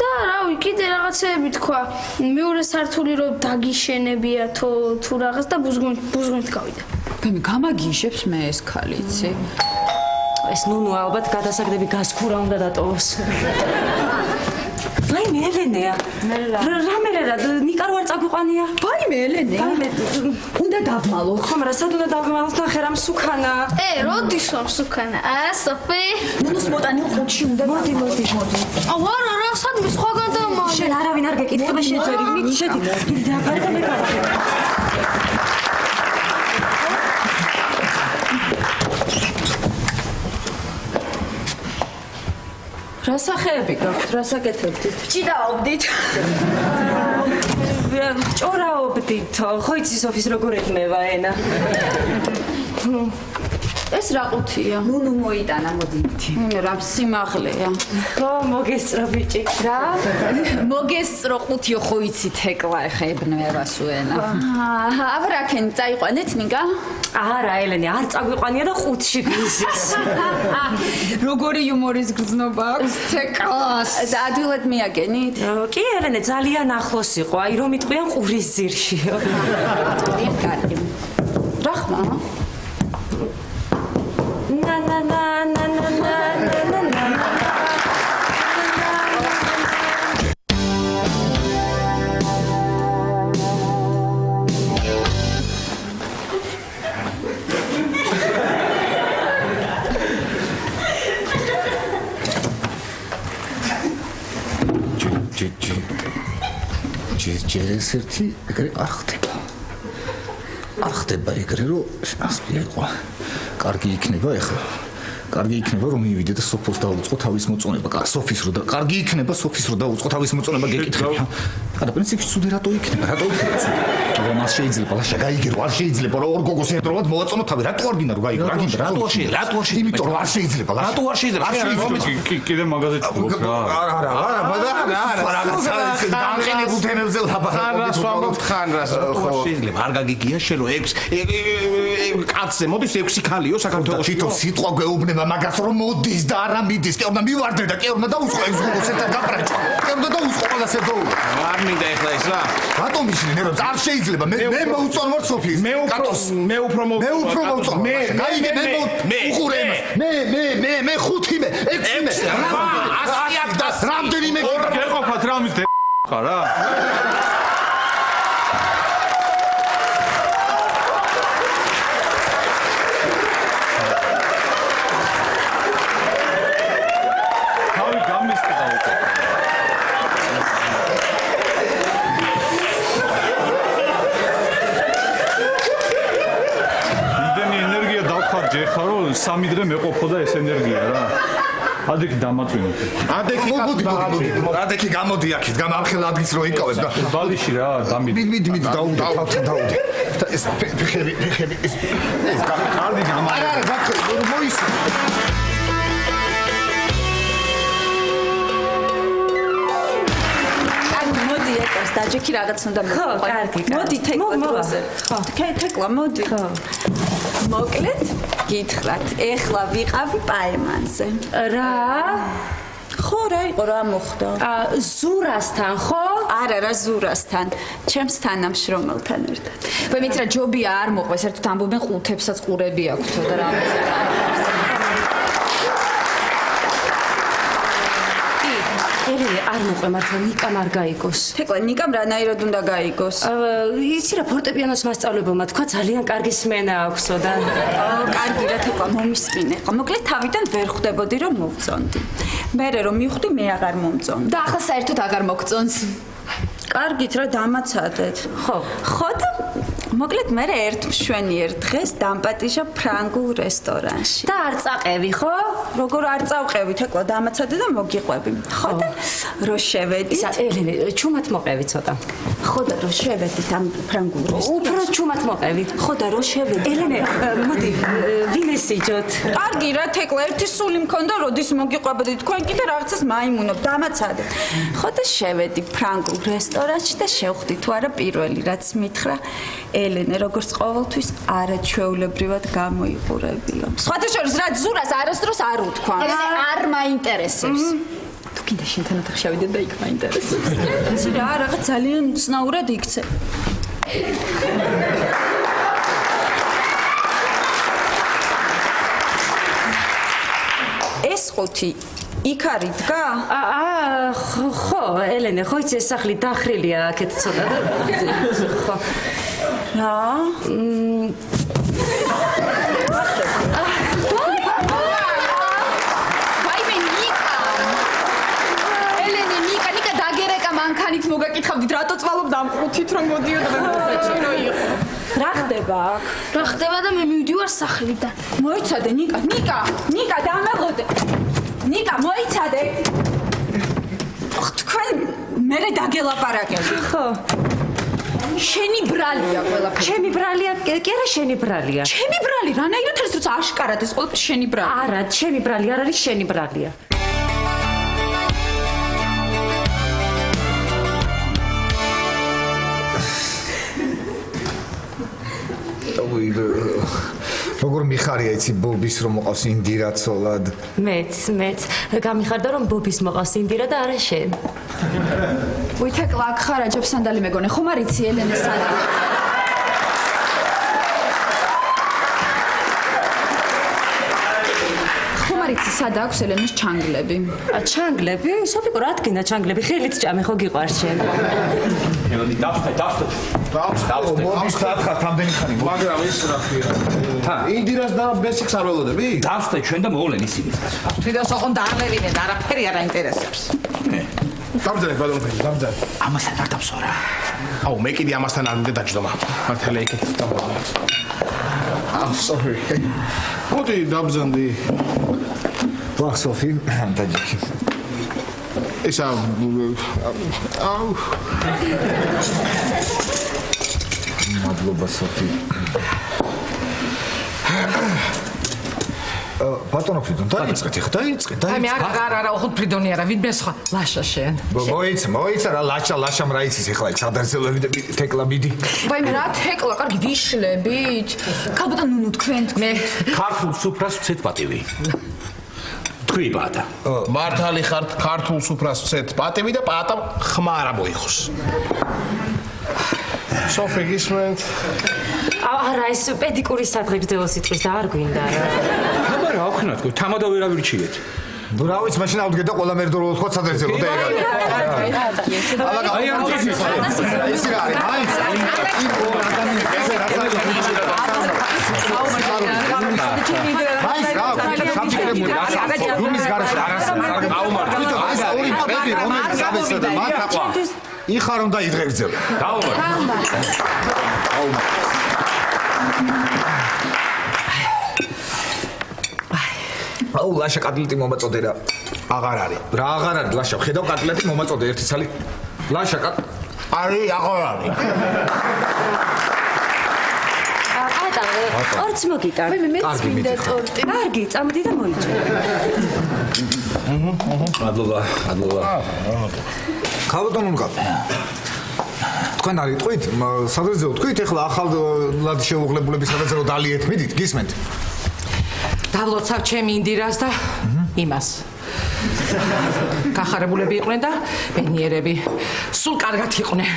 და რავი, კიდე რაღაცეები თქვა. მეორე სართული რომ დაგიშენებია თუ რაღაც და ბუზგუნით გავიდა. მე გამაგიჟებს მე ეს ქალი, იცი? ეს ნუნუ ალბათ გადასაგდები გასქურა უნდა დატოვოს. ვაიმე ელენეა. რამე რა, ნიკა რო არ წაგვიყვანია? ვაიმე ელენე. უნდა დავმალო. ხომ რა, სად უნდა დავმალოთ ნახე რა მსუქანა. როდის ვარ მსუქანა? სოფი. ნუნუს მოტანი ყუთში უნდა. მოდი. აუ, არა, სადმე სხვაგან დამალე. შენ არავინ არ გეკითხება შეძერი. მიჩედი. დაგარე და მე კარგი. რა სახეები გაქვთ? რა საკეთებდით? ჭიდაობდით. ჭორაობდით. ხო იცი სოფის როგორ ეკნება ენა. ეს რა ყუთია? ნუნუ მოიტანა მოდით. რა სიმაღლეა. ხო მოგესწრო ბიჭი. რა? მოგესწრო ყუთიო ხო იცი თეკლა ეხა ებნევას უენა. აბრაკენ წაიყვანეთ ნიკა? არა ელენე არ წაგვიყვანია და ყუთში გვიზის. როგორი იუმორის გრძნობა აქვს თეკლას. და ადვილად მიაგენით? კი ელენე ძალიან ახლოს იყო. აი რომ იტყვიან ყურის ძირშიო. კარგი. რა ხმა? ჯერესერთი ეგრე არ ხდება ეგრე რომ ასპია იყო კარგი იქნება ეხლა კარგი იქნება რომ მივიდე და სოფოს დაუწყო თავის მოწონება სოფის რო და კარგი იქნება სოფის რო დაუწყო თავის მოწონება გეკითხები არა პრინციპში ცუდი რატო იქნება რომ მას შეიძლება ლაშა გაიგერო არ შეიძლება რომ ორ გოგოს ერთდროულად მოვაწონო თავი რატო არ გინდა რომ გაიგო რატო შეიძლება იმიტომ რომ არ შეიძლება რატო არ შეიძლება კიდე მაგაზე ჭუბობ რა არა განყენებულ თემებზე ლაპარაკობთ ხან რა შეიძლება არ გაგიგია შენ რომ 6 კაცზე მოდის 6 ქალიო საქართველოს თვითონ სიტყვა გეუბნება მაგას რომ მოდის და არა მიდის კი უნდა მივარდე და კი უნდა დაუწყო 6 გოგოს ერთად გაბრაჭო კი უნდა დაუწყო ყველას ერთად არ მინდა ეხლა ეს რა რატომ ისინი ნერვებს არ შეიძლება მე მოუწონ ვარ სოფიის მე უფრო მოუწონ გაიგე მე უყურე იმას მე 5 მე 6 მე რამდენიმე გეყოფათ რა მის ხარ რა სამი დღე მეყოფო და ეს ენერგია რა. ადექი დამაწვინოთ. ადექი გამოდი აქეთ, გამარხელ ადგილს რო იკავებ და ბალიში რა, დამიდი. მიდი დაუდე. ეს ფეხები ეს კარდი გამარ. არა, მოისმენ. დაჯექი რაღაც უნდა მოყვე. მოდი თეკლა დროზე. ხო, თეკლა მოდი. ხო. მოკლედ, გითხრათ, ეხლა ვიყავი პაემანზე. რა? ხო, რა იყო რა მოხდა? ზურასთან, ხო? არა ზურასთან, ჩემს თანამშრომელთან ერთად. ვემით რა ჯობია არ მოყვეს, ერთად ამბობენ ყუთებსაც ყურები აქვთ და რამე. ელენე არ მოყვე მართლა ნიკამ არ გაიგოს. თეკლა ნიკამ რანაირად უნდა გაიგოს? იცი რა ფორტეპიანოს მასწავლებელმა თქვა ძალიან კარგი სმენა აქვსო და კარგი რა თეკლა მომისმინე. მოკლედ თავიდან ვერ ხვდებოდი რომ მოვწონდი. მერე რომ მივხვდი მე აღარ მომწონდი. და ახლა საერთოდ აღარ მოგწონს. კარგით რა დამაცადეთ. ხო და მოკლედ მე ერთ მშვენიერ დღეს დამპატიჟა ფრანგულ რესტორანში. და არ წაყევი, ხო? როგორ არ წავყევი, თეკლა დამაცადე და მოგიყვები. ხო და რო შევედი. ისა ელენე, ჩუმად მოყევი ცოტა. ხო და რო შევედით ამ ფრანგულ რესტორანში. უფრო ჩუმად მოყევით. ხო და რო შევედი. ელენე, მოდი, ვინ ესიჯოთ? კარგი რა თეკლა ერთი სული მქონდა, როდის მოგიყვებოდი თქვენ კიდე რაღაცას მაიმუნობ, დამაცადე. ხო და შევედი ფრანგულ რესტორანში და შევხვდი თუ არა პირველი რაც მითხრა ელენე როგორც ყოველთვის არაჩვეულებრივად გამოიყურებიო. სხვათა შორის რაც ზურას არასდროს არ უთქვა. არ მაინტერესებს. თუ კიდე შენთან ოთახ შევიდეთ და იქ მაინტერესებს. იცი რა, რაღაც ძალიან უცნაურად იქცე. ეს ყუთი იქ არის დგა? ხო, ელენე, ხო იცი ეს სახლი დახრილია აქეთ ცოტა და ხო. რა? ვაიმე ნიკა. ელენე ნიკა დაგერეკა მანქანით მოგაკითხავდით რატო წვალობ დამყრუთით რომ მოდიოდ და მეცეჩინო იყო. რა ხდება აქ? რა ხდება და მე მივდივარ სახლიდან. მოიცადე ნიკა დამეღოდე. ნიკა მოიცადე. თქვენ მერე დაგელაპარაკებთ. ხო. შენი ბრალია ყველაფერი. ჩემი ბრალია, კი არა შენი ბრალია. ჩემი ბრალი, რანაირად არის როცა აშკარად ეს ყველაფერი შენი ბრალი. არა, ჩემი ბრალი არ არის შენი ბრალია. როგორ მიხარია იცი ბობის რომ მოყავს ინდირა ცოლად? მეც გამიხარდა რომ ბობის მოყავს ინდირა და არა შენ. ვითეკლა აქ ხარ აჯობ სანდალი მეგონე, ხომ არ იცი ელენე სანდალი? ხომ არ იცი სად აქვს ელენეს ჩანგლები? ჩანგლები? სოფიკო რა თქინა ჩანგლები? ხელით ჭამე ხო გიყვარს შენ? ელენე დავსტე. ხარ თამდენი ხანი. მაგრამ ის რა ხია? ინდირას და ბესიკს არ ველოდები? დავსტე ჩვენ და მოვლენ ისინი. თვითონ ოღონდ აღევინე და არაფერი არ აინტერესებს. დამძერეთ ბადონფელი, დამძერეთ. ამასთან არ დავსვარა. აუ მე კიდე ამასთან არ მინდა დაჯდომა. მართლა იქით დამოვიდა. sorry. მოდი დამძანდი. ვა სოფი, დაჯიქი. ისა აუ მადლობა სოფი. ბატონო ფრიდონ, დაიწყეთ ახლა, დაიწყეთ. აი მე არა, ოღონდ ფრიდონი არა, ვინმე სხვა. ლაშა შენ. მოიცა რა ლაშამ რა იცის ახლა იქ სადარცელები და თეკლა მიდი. ვაიმე რა თეკლა, კარგი ვიშლებით. ქალბატონ ნუნუ თქვენ მე ქართულ სუფრას ვცეთ პატივი. თქვი პატა. მართალი ხართ ქართულ სუფრას ვცეთ პატივი და პატა ხმარ ამოიხოს. სოფი გისმენთ. არა ეს პედიკური სადღეგრძელო სიტყვის და არ გვინდა რა. აბა რა ხნათ, თამადა ვერავირჩიეთ. ნუ რა ვიცი, მაშინ ავდგე და ყველა მერდო რო თქვა სადარცელო და ეგ არის. აი ამ ჯიშის ის რა არის? მაინც იქ ორ ადამიანს ესე რაც არის. მაინც რა სამწიფრებული რუმის გარშე არასდროს დაუმართ. აი ეს ორი პები რომელიც გავეცდა და მათ აყვა. იხარო და იდღეგრძელო. დაუმართ. აუ ლაშა კატლეტი მომაწოდე რა. აღარ არის. რა აღარ არის ლაშა? ხედავ კატლეტი მომაწოდე ერთი ცალი. ლაშა არის აღარ არის. ორც მოგიტან. მეც მინდა ტორტი. კარგი, წამოდი და მოიჭრე. მადლობა. ქალბატონო ნუკა. თქვენ არ იტყვით? სადღერძელო თქვით ახლა ახალად შეუღლებულების სადღერძელო დალიეთ მიდით, გისმენთ? დავლოცავ ჩემი ინდირას და იმას. გახარებულები იყვნენ და ბედნიერები. სულ კარგად იყვნენ.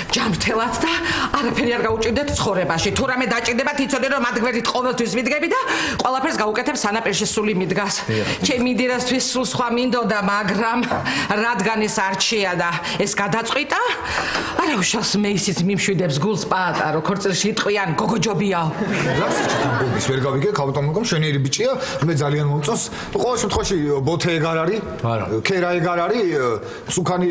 ჯანმრთელად და არაფერი არ გაუჭირდეთ ცხოვრებაში. თუ რამე დაჭირდებათ, იცოდნენ რომ მათ გვერდით ყოველთვის ვიდგები და ყველაფერს გავუკეთებ სანაპირში სული მიდგას. ჩემი იდეასთვის სულ სხვა მინდოდა, მაგრამ რადგან ეს არჩია და ეს გადაწყვიტა, არა უშავს მე ისიც მიმშვიდებს გულს პაატარო, ქორწილში იტყვიან გოგოჯობიაო. რას ჩიტამბობის ვერ გავიგე, ქავტომოგამ შენიერი ბიჭია, მე ძალიან მომწონს. ყოველ შემთხვევაში ბოთე ეგ არ არის? ქერა ეგ არ არის? სუქანი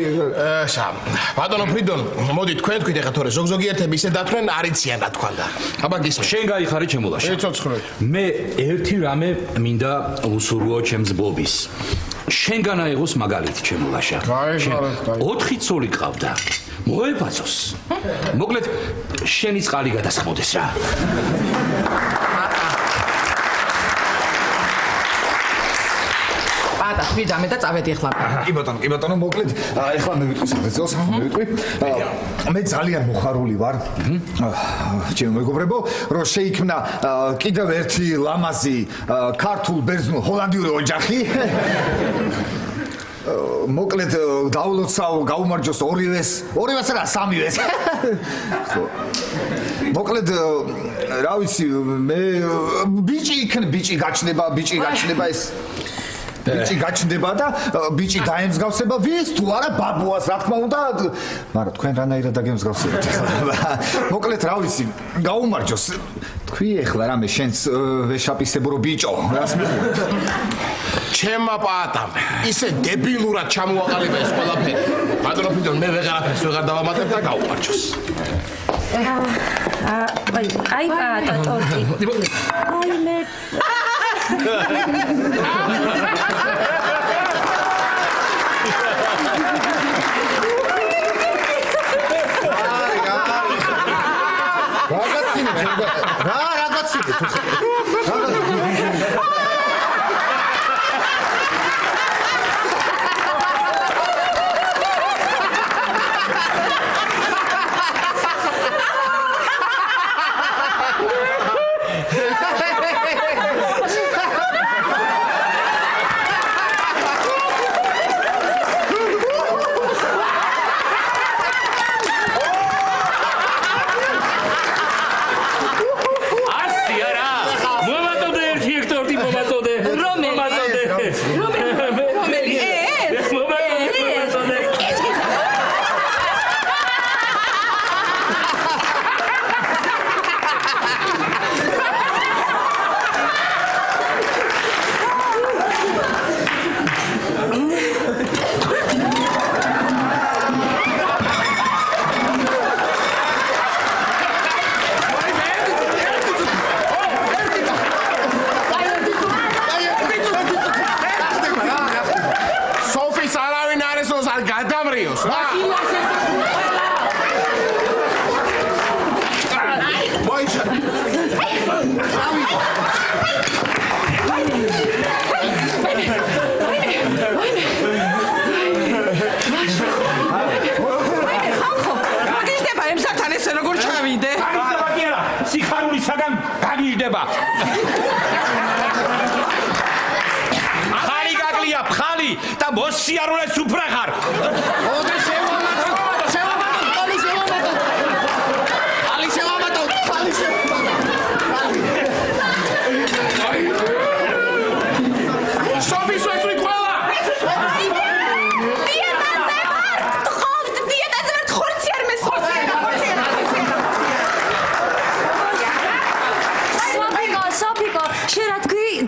ბატონო ფრიდონ, მოდი თქვენ თქვით ეხა თორე ზოგზოგიერთები ისე დათვლენ არიციან რა თქვა და. აბა გისმენთ. შენ გაიხარე ჩემულაში. ეცოცხლეთ. მე ერთი რამე მინდა უსურვო ჩემს ბობის. შენგან აიღოს მაგალითი ჩემულაშა. 4 ცოლი ყავდა. მოებაცოს. მოკლედ შენი წყალი გადასხმოდეს რა. და ხვიდამე და წავედი ახლა. კი ბატონო, მოკლედ, ახლა მე ვიტყვი საფეძელს, მე ვიტყვი. მე ძალიან მოხარული ვარ. ჩემო მეგობრებო, რომ შეიქმნა კიდევ ერთი ლამაზი ქართულ ბერძნულ ჰოლანდიური ოჯახი. მოკლედ დავლოცავ, გაუმარჯოს ორივეს რა სამივეს. მოკლედ რა ვიცი, მე ბიჭი გაჩნდება ეს ბიჭი გაჩნდება და ბიჭი დაემსგავსება ვის თუ არა ბაბუას რა თქმა უნდა მაგრამ თქვენ რანაირად დაგემსგავსებთ მოკლედ რა ვიცი გაუმარჯოს თქვი ეხლა რამე შენს ვეშაპისებრო ბიჭო რას მიყურებ ჩემმა პაატამ ისე დებილურად ჩამოაყალიბა ეს ყველაფერი ბატონო ფრიდონ მე ვეღარაფერს ვეღარ დავამატებ და გაუმარჯოს აი პაატა ტორტი აი მე ხალი გაგლია ფხალი და მოსიარულეს უფრახარ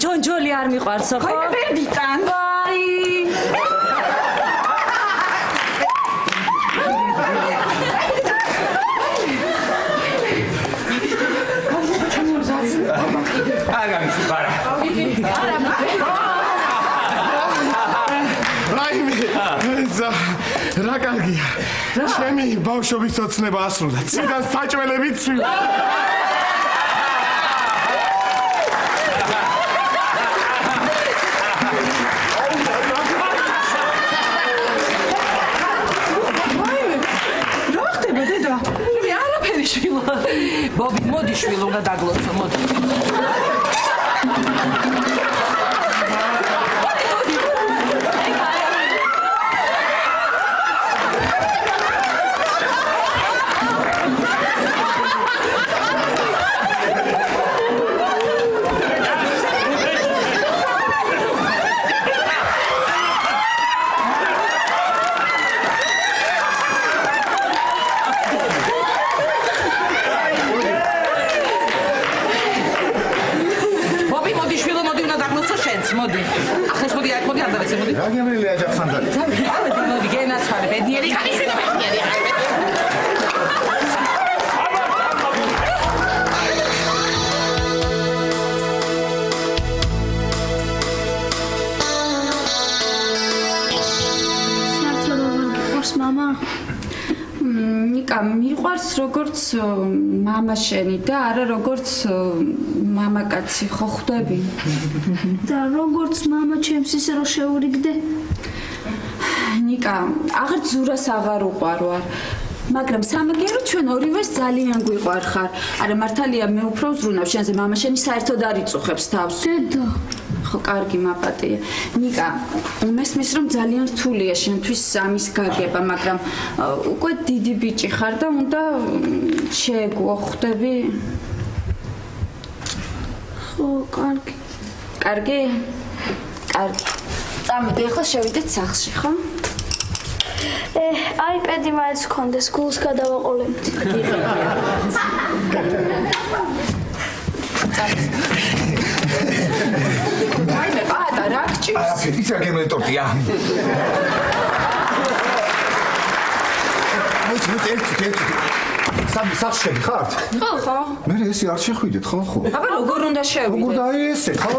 ჯონჯოლი არ მიყვარსო ხო? ვერ ვიტან. ვაი. რა კარგია. ჩემი ბავშვობის ოცნება ასრულდა. ციდან საჭველებით წვი. ბობი მოდი შვილო უნდა დაგლოცო მოდი რა გემრიელი აჯახსან და მოდი გენაცვალე ბედნიერი გამიხსენე ბედნიერი მამა ნიკა მიყვარს როგორც მამა შენი და არა როგორც მამაკაცი ხო ხვდები და როგორც მამა ჩემს ისე რომ შეურიგდე ნიკა აღარ ზურას აღარ უყვარვარ მაგრამ სამაგიეროდ ჩვენ ორივეს ძალიან გვიყვარხარ არა მართალია მე უფრო ვზრუნავ შენზე მამა შენი საერთოდ არ იწუხებს თავს დედა ხო კარგი მაპატია ნიკა მესმის რომ ძალიან რთულია შენთვის ამის გაგება მაგრამ უკვე დიდი ბიჭი ხარ და უნდა შეეგუო ხვდები ხო კარგი კარგი კარგი წამოდი ახლა შევიდეთ სახლში ხო აიპედი მაინც გქონდეს გულს გადავაყოლებთ აიმე პატა რა გჭირს ის რა გემრიელი ტორტია სამი სახში ხართ? ხო მე ესე არ შეხვიდეთ ხო? აბა როგორ უნდა შევიდე? როგორ და ესე ხო?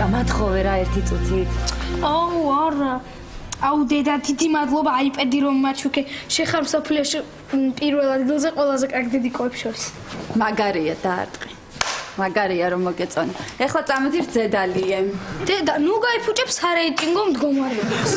მათხოვე რა ერთი წუთით. აუ არა. აუ დედა დიდი მადლობა აიპედი რომ მაჩუქე. შეხარ მსოფლიოში პირველ ადგილზე ყველაზე კარგ დედიკოებს შორის. მაგარია დაარტყი. მაგარია რომ მოგეწონა. ეხლა წამოდი რძედალიე. დედა, ნუ გაიფუჭებს სარეიტინგო მდგომარეობას.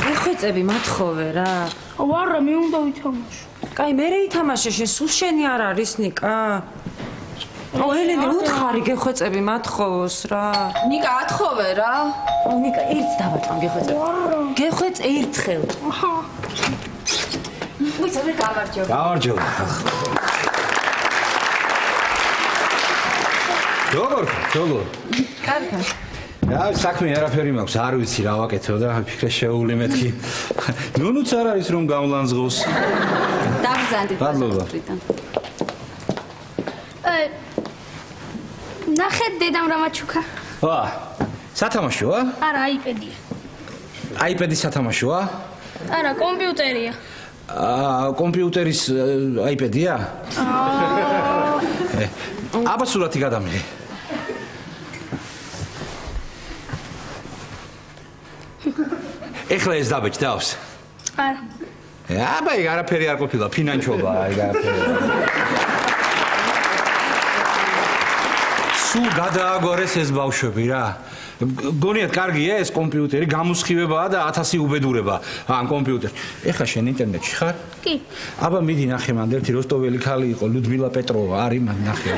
გეხვეწები მათხოვე რა. არა, მე უნდა ვითამაშო. კაი, მე ითამაშე, შენ სულ შენი არ არის ნიკა. ელენე, უთხარი გეხვეწები მათხოვოს რა. ნიკა ათხოვე რა. ნიკა, ერთს დავატყამ გეხვეწები. გეხვეწ ერთხელ. აჰა. ვიცი, მე გამარჯობა. გამარჯობა. როგორ? კარგად. რა საქმე არაფერი მაქვს, არ ვიცი რა ვაკეთო და ფიქრე შეეული მეთქი. ნუნუც არ არის რომ გამლანძღოს. დაგზანდით მადლობა. ნახეთ დედამ რა მაჩუქა. ვა, სათამაშოა? არა, აიპედია. აიპედის სათამაშოა? არა, კომპიუტერია. კომპიუტერის აიპედია? აბა სურათი გადამიღე. ეხლა ეს დაბეჭდავს? არა. აბა ეგ არაფერი არ ყოფილა, ფინანსობა ეგ არაფერი. სულ გადააგვარეს ეს ბავშვები რა. გონიათ კარგია ეს კომპიუტერი, გამოსხივებაა და 1000 უბედურება ამ კომპიუტერს. ეხლა შენ ინტერნეტში ხარ? კი. აბა მიდი ნახე მანდ ერთი როსტოველი ქალი იყო, ლუდმილა პეტროვა, არის მან ნახე.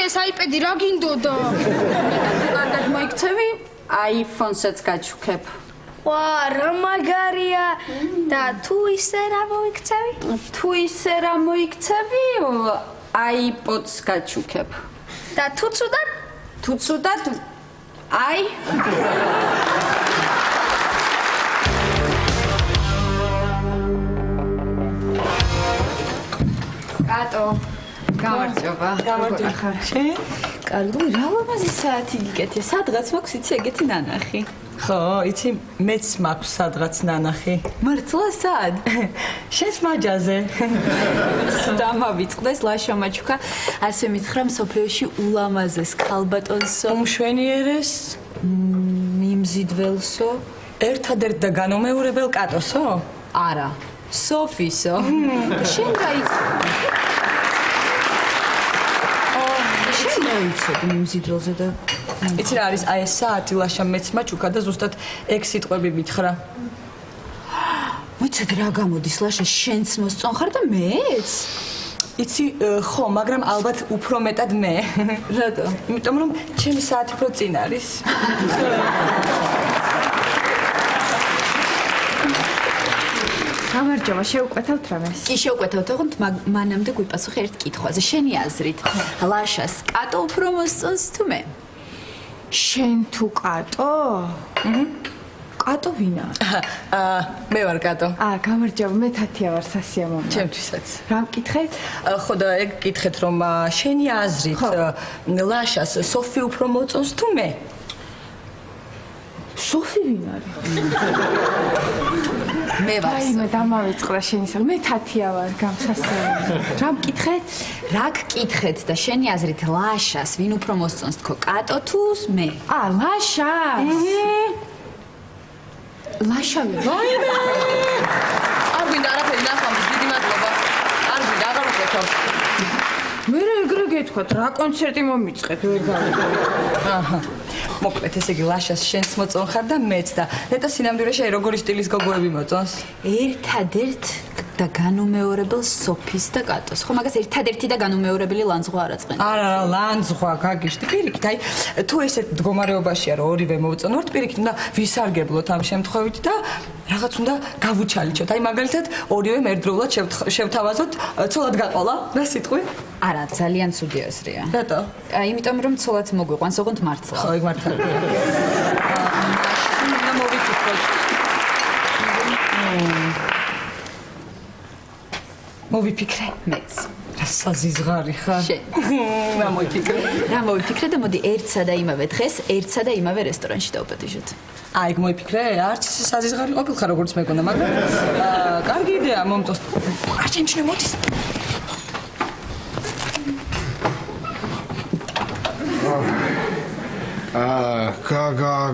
ეს აიპედი რა გინდოდა? კარგად მოიქცევი, აიფონსაც გაჩუქებ. ვა, რა მაგარია. და თუ ისე რა მოიქცევი? თუ ისე რა მოიქცევი, აიპოდს გაჩუქებ. და თუ ცუდად? თუ ცუდად, აი. კატო გამარჯობა გამარჯობა შენ კარგი რა ლამაზი საათი გიკეთე სადღაც მაქვს იცი ეგეთი ნანახი ხო იცი მეც მაქვს სადღაც ნანახი მართლა სად შენს მაჯაზე დამავიწყდეს ლაშა მაჩუკა ასე მითხრა მსოფლიოში ულამაზეს ქალბატონსო უმშვენიერეს მიმზიდველსო ერთადერთ და განუმეორებელ კატოსო არა სოფისო შენ გაიცი შენ გაიცი მიმზიდველზე და იცი რა არის აი ეს საათი ლაშა მეც მაჩუკა და ზუსტად ეგ სიტყვები მითხრა მოიცადე რა გამოდის ლაშა შენც მოსწონ ხარ და მეც იცი ხო მაგრამ ალბათ უფრო მეტად მე რატო იმიტომ რომ ჩემი საათი უფრო წინ არის გამარჯობა შევკვეთავთ რამეს კი შევკვეთავთ ოღონდ მანამდე გვიპასუხე ერთ კითხვაზე შენი აზრით ლაშას კატო უფრო მოსწონს თუ მე შენ თუ კატო კატო ვინა მე ვარ კატო გამარჯობა მე თათია ვარ სასია მამა ჩემთვისაც რა მკითხეთ ხო და ეგ გკითხეთ რომ შენი აზრით ლაშას სოფი უფრო მოწონს თუ მე სოფი ვინ არის მე ვარ აი მე დამავიწყდა შენისა მე თათია ვარ გამსასწრაფო რა მკითხეთ რა გკითხეთ და შენი აზრით ლაშას ვინ უფრო მოსწონს თქო კატო თუ მე ლაშას ლაშა მე არ გვინდა არაფერი ნახავთ დიდი მადლობა არ გვინდა აღარ ვკეთებ მე ეგრე გეთქვათ რა კონცერტი მომიწყეთ ვერ გავიგე აჰა მოკლედ ესე იგი ლაშას შენს მოწონ ხარ და მეც და ნეტა სინამდვილეში როგორი სტილის გოგოები მოწონს ერთადერთ და განუმეორებელ სოფის და კატოს ხო მაგას ერთადერთი და განუმეორებელი ლანძღვა არ აწყენ არა ლანძღვა გაგიშდი პირიქით აი თუ ესეთ მდგომარეობაშია რომ ორივე მოვწონოთ პირიქით უნდა ვისარგებლოთ ამ შემთხვევით და რაღაც უნდა გავუჩალიჩოთ აი მაგალითად ორივე ერთდროულად შევთავაზოთ ცოლად გაყოლა რა სიტყვი არა ძალიან ცუდი აზრია რატო იმიტომ რომ ცოლად მოგვიყვანს ოღონდ მართლა ხო ეგ მართალია უნდა მოვიფიქროთ მოვიფიქრე მეც რა საზიზღარი ხარ რა მოვიფიქრე და მოდი ერთსა და იმავე დღეს ერთსა და იმავე რესტორანში დავპატიჟოთ აი ეგ მოვიფიქრე არც საზიზღარი ყოფილხარ როგორც მეკონა მაგრამ კარგი იდეა მომწონს არ შემჩნე მოდის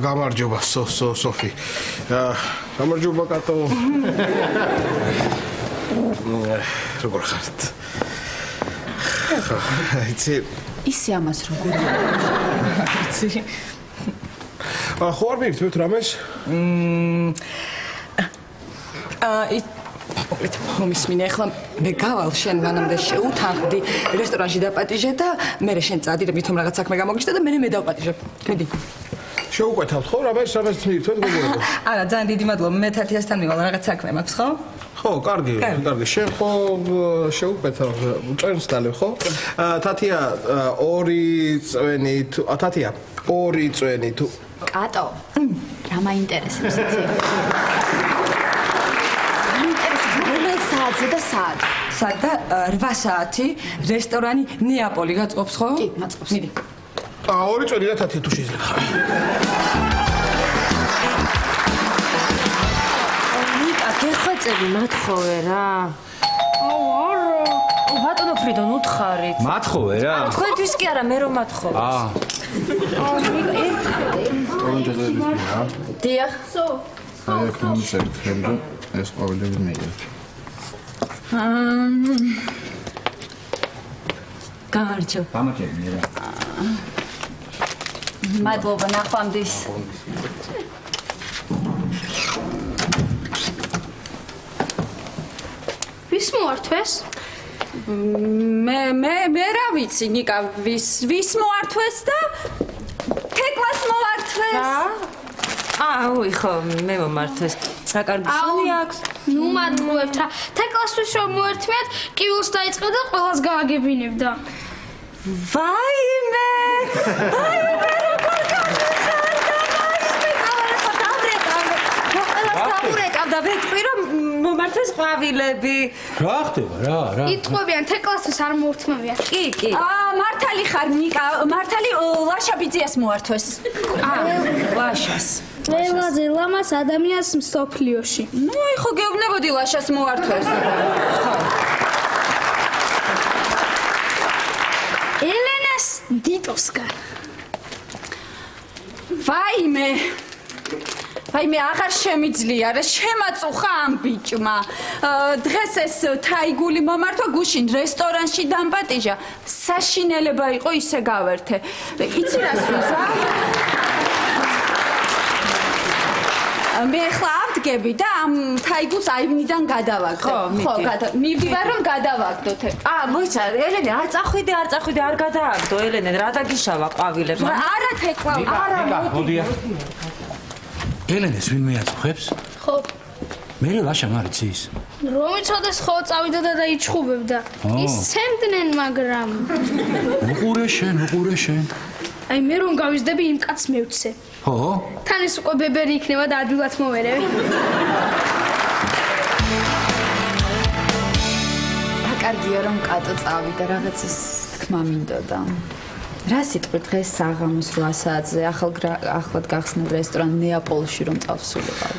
გამარჯობა სოფი გამარჯობა კატო როგორ ხართ იცი ისე ამას როგორ იცი ხო არ მიგწევთ რამეს მომისმინე ახლა მე გავალ შენ მანამდე შეუთანხმდი რესტორანში დაპატიჟე და მე შენ წადი და მithom რაღაც საქმე გამოგიჩნდა და მე დავპატიჟებ მიდი შეუკვეთავთ ხო რამეს მივიწვეთ გოგოებო არა ძალიან დიდი მადლობა მე თათიასთან მივალ რაღაც საქმე მაქვს ხო ხო კარგი შენ ხო შეუკვეთავ წერს დალევ ხო თათია 2 წვენი თუ თათია 2 წვენი თუ კატო რა მაინტერესებს იცი და სად და 8 საათი რესტორანი ნეაპოლი გაწყობს ხო? კი, მაწყობს. მიდი. 2 წელი და თათი თუ შეიძლება. ნიკა, გეხვეწები მათხოვე რა. არა. ბატონო ფრიდონ უთხარით. მათხოვე რა. თქვენთვის კი არა, მე რომ მათხოვე. დიახ. აი, კონცერტ ხერხო, ეს ყოველდღე მეიღე. გამარჯობა. გამარჯობა. მადლობა ნახვამდის. ვის მოართვეს? მე რა ვიცი, ნიკა, ვის მოართვეს და თეკლას მოართვეს. უი ხო, მე მომართვეს. რა კარგი სული აქვს. ნუ მადლობთ რა. თეკლასთვის რომ მოერთმიათ, კივილს დაიწყე და ყველას გააგებინებდა. ვაიმე! მიყავდა ვეთქვი რომ მომართეს ყვავილები. რა ხდება რა? იტყვებიან თე კლასს არ მოურთმევიან. კი. მართალი ხარ ნიკა, მართალი ლაშა ბიძიას მოართვეს. ლაშას. ყველაზე ლამას ადამიანს მსოფლიოში. ნუ აი ხო გეუბნებოდი ლაშას მოართვეს. ელენას დიტოსგან. ვაიმე, აღარ შემიძლია რა, შემაწუხა ამ ბიჭმა. დღეს ეს თაიგული მომართვა გუშინ რესტორანში დამპატიჟა. საშინელება იყო ისე გავერთე. იცი რას ვიზა? მე ახლა ავდგები და ამ თაიგულს აივნიდან გადავაგდო. ხო, მივდივარ რომ გადავაგდოთ. მოიცა, ელენე, არ წახვიდე, არ გადააგდო, ელენე, რა დაგიშავა ყვავილებს? არა თექვა, არა. მოდია. ელენეს ვინმე აწუხებს? ხო. მე ლაშა მარიცის. რომ იცოდეს ხო წავიდა და დაიჩხუბებდა. ისცემდნენ, მაგრამ უყურე შენ. აი მე რომ გავიზდები იმ კაცს მევცე. ხო? თან ეს უკვე ბებერი იქნება და ადვილად მოვერევი. კარგია რომ კატო წავიდა, რაღაც ის თქმა მინდოდა. რა სიტყვი დღეს საღამოს 8 საათზე ახლად გახსნილ რესტორან ნეაპოლში რომ წავსულიყავ.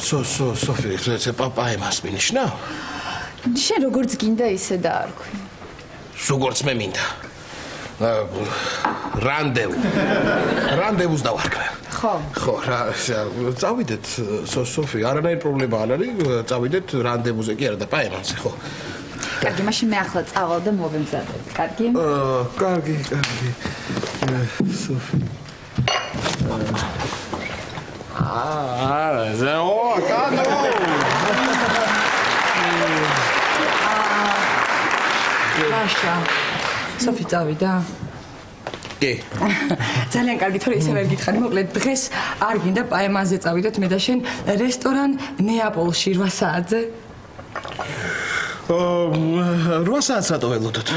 სოფი, ეს პაპა ემას მინიშნა? შენ როგორც გინდა ისე დაარქვი. როგორც მე მინდა. რანდევუს დავარქვე. ხო, რა, წავიდეთ, სოფი, არანაირი პრობლემა არ არის, წავიდეთ რანდევუზე კი არა და პაემანზე, ხო. კარგი, მაშინ მე ახლა წავალ და მოვემზადებ. კარგი? კარგი. სოფი. კატო. ლაშა. სოფი წავიდა? კი. ძალიან კარგი, თორე ისე ვერ გითხარი, მოკლედ დღეს არ გინდა პაემანზე წავიდეთ მე და შენ რესტორან ნეაპოლში 8 საათზე? 8 საათს რატო ველოდოთ?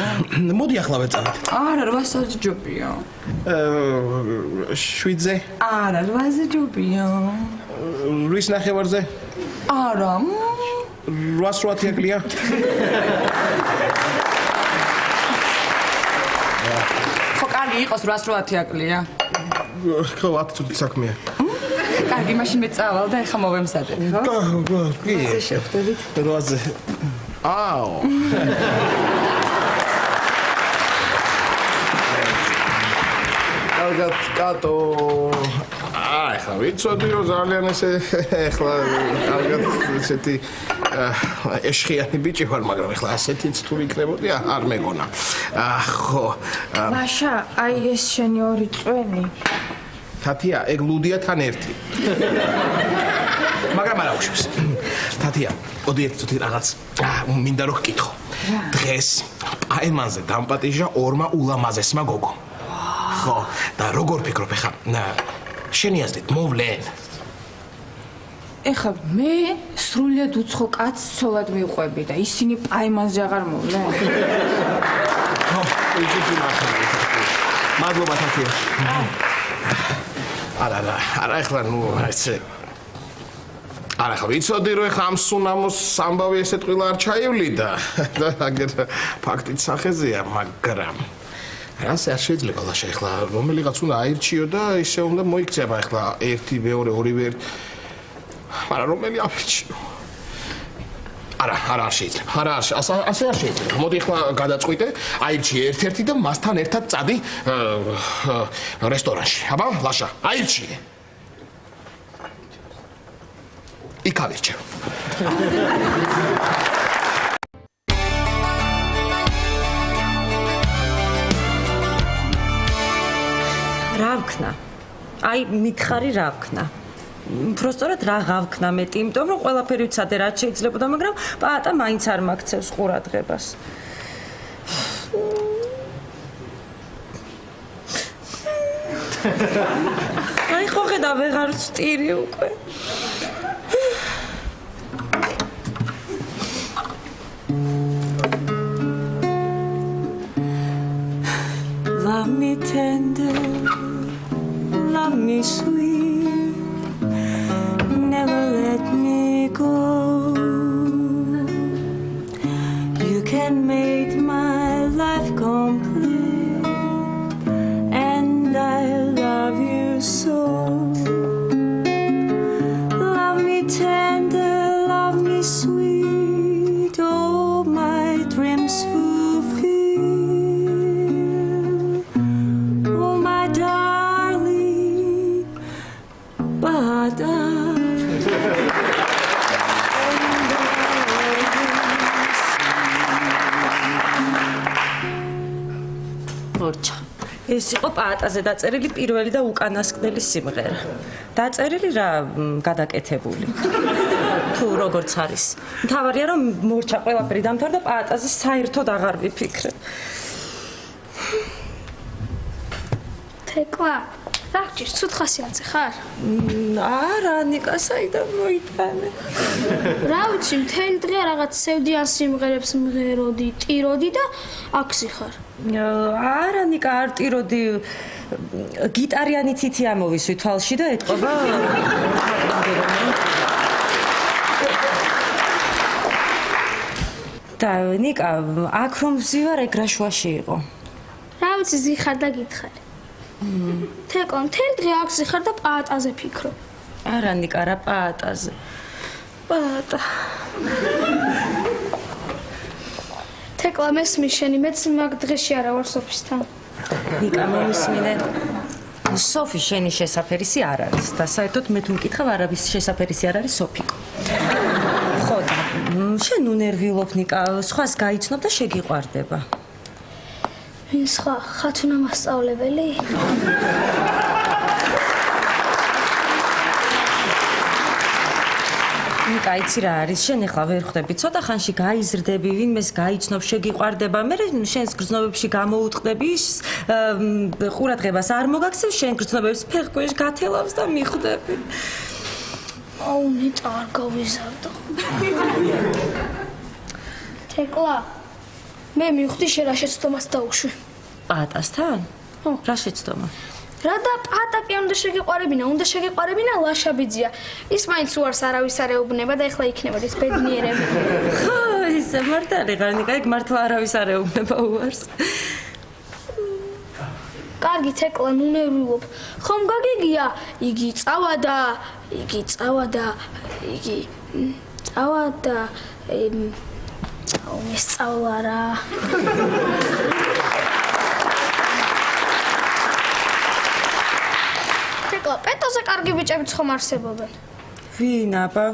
მოდი ახლა ვეწავით. არა, 8 საათზე ჯობია. 7-ზე? არა, 8-ზე ჯობია. 8 ნახევარზე? არა. 8 აკლია? ხო, კარგი იყოს 8 აკლია. ხო, 10 წუთი საქმეა. კარგი, მაშინ მე წავალ და ეხა მოვემზადებ, ხო? კი. ასე შევხვდებით. 8-ზე. აუ. კარგად, კატო. ეხლა ვიცოდი რომ ძალიან ესე ეხლა კარგად ესეთი ეშხიანი ბიჭი ვარ, მაგრამ ეხლა ასეთიც თუ იქნებოდი არ მეგონა. ხო. ლაშა, აი ეს შენი ორი წვენი. თათია, ეგ ლუდია თან ერთი. მაგრამ არა უშვებს. თათია, ოდი ერთი წუთი რაღაც მინდა რომ გკითხო. დღეს პაემანზე დამპატიჟა ორმა ულამაზესმა გოგო. ხო, და როგორ ფიქრობ ეხა? შენი აზრით მოვლენ? ეხა მე სრულიად უცხო კაცს ცოლად მივყვები და ისინი პაემანზე აღარ მოვლენ. ხო, ისეთი მართალია. მადლობა თათია. არა, ეხლა ნუ ესე არა ხა ვიცოდი რომ ეხლა ამ სუნამოს ამბავი ესე ტყილა არ ჩაივლიდა და აგერ ფაქტით სახეზეა, მაგრამ რასე არ შეიძლება ლაშა ეხლა რომელიღაც უნდა აირჩიო და ისე უნდა მოიქცება ეხლა 1 მეორე 2 მაგრამ რომელი ავირჩიო? არა შეიძლება. ასე არ შეიძლება. მოდი ეხლა გადაწყვიტე, აირჩიე ერთ-ერთი და მასთან ერთად წადი რესტორანში. აბა, ლაშა, აირჩიე. იქ ავირჩევ. რა ვქნა? აი, მითხარი რა ვქნა? Prostorad რა გავქნა მეტი, იმიტომ რომ ყველაფერი ვიცადე რაც შეიძლებოდა, მაგრამ პაატა მაინც არ მაქცევს ყურადღებას. აი ხო ხედა ვეღარ ვსტირი უკვე. Love me tender, love me sweet. Never You can make my life complete, and I love you so. Love me tender, love me sweet, all my dreams fulfill. Oh my darling, but ორჩა. ეს იყო პაატაზე დაწერილი პირველი და უკანასკნელი სიმღერა. დაწერილი რა გადაკეთებული. თუ როგორც არის. მთავარია რომ მორჩა ყველაფერი დამთავრდა პაატაზე საერთოდ აღარ ვიფიქრე. თეკლა, რა გჭირს? ცუდ ხასიათზე ხარ? არა, ნიკა საიდან მოიტანე. რა ვიცი, მთელი დღე რაღაც სევდიან სიმღერებს მღეროდი, ტიროდი და აქსი ხარ. არა, ნიკა არ ტიროდი. გიტარიანი თითი ამოვისვი თვალში და ეთყობა. და ნიკა, აქ რომ ვზივარ, ეგ რაშუაში იყო. რა ვიცი, ზიხარ და გითხარი. თეკლა, მთელი დღე აქსი ხარ და პაატაზე ფიქრო. არა, ნიკა, რა პაატაზე. პაატა. თეკლა, მესმის შენი, მეც მაგ დღეში არა ვარ სოფისთან. ნიკა, მომისმინე. სოფი შენი შესაფერისი არ არის და საერთოდ მე თუ მკითხავ, არაბის შესაფერისი არ არის სოფიკო. ხო და შენ უნერვიულობ ნიკა, სხვას გაიცნობ და შეგიყვარდება. ვინ სხვა, ხათუნა მასწავლებელი? ნიკა, იცი რა არის, შენ ახლა ვერ ხვდები, ცოტა ხანში გაიზრდები, ვინმეს გაიცნობ, შეგიყვარდება, მე შენს გრძნობებში გამოუტყდები, ყურადღებას არ მოგაქცევ, შენ გრძნობებს ფეხქვეშ გათელავს და მიხვდები. აუ, ნეტა არ გავიზარდო. თეკლა, მე მივხვდი შენ რა შეცდომას დაუშვი. პაატასთან? ხო. რა შეცდომა? რა და პაატა კი უნდა შეგეყარებინა ლაშაბიძია. ის მაინც უარს არავის არ ეუბნება და ეხლა იქნება ის ბედნიერები. ხო, ისე მართალი ხარ, ნიკა, ეგ მართლა არავის არ ეუბნება უარს. კარგი, თეკლა, ნუ ნერვიულობ. ხომ გაგიგია, იგი წავადა, მესწავლა რა. თეკლა, პეტოზე კარგი ბიჭებიც ხომ არსებობენ? ვინ აბა?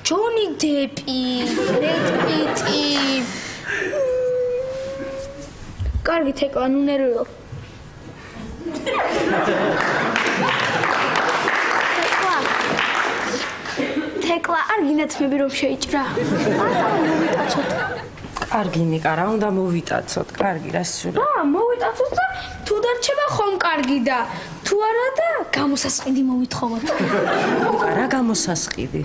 ჯონი დეპი, ბრედ პიტი. კარგი, თეკლა, ნუ ნერვიულობ. თეკლა, არ გინათმები რომ შეიჭრა? არა, მოვიტაცოთ. კარგი ნიკა, რა უნდა მოვიტაცოთ? კარგი, რა სულ? მოვიტაცოთ და თუ დარჩება ხომ კარგი და თუ არა და გამოსასყიდი მოვითხოვოთ. ნიკა, რა გამოსასყიდი?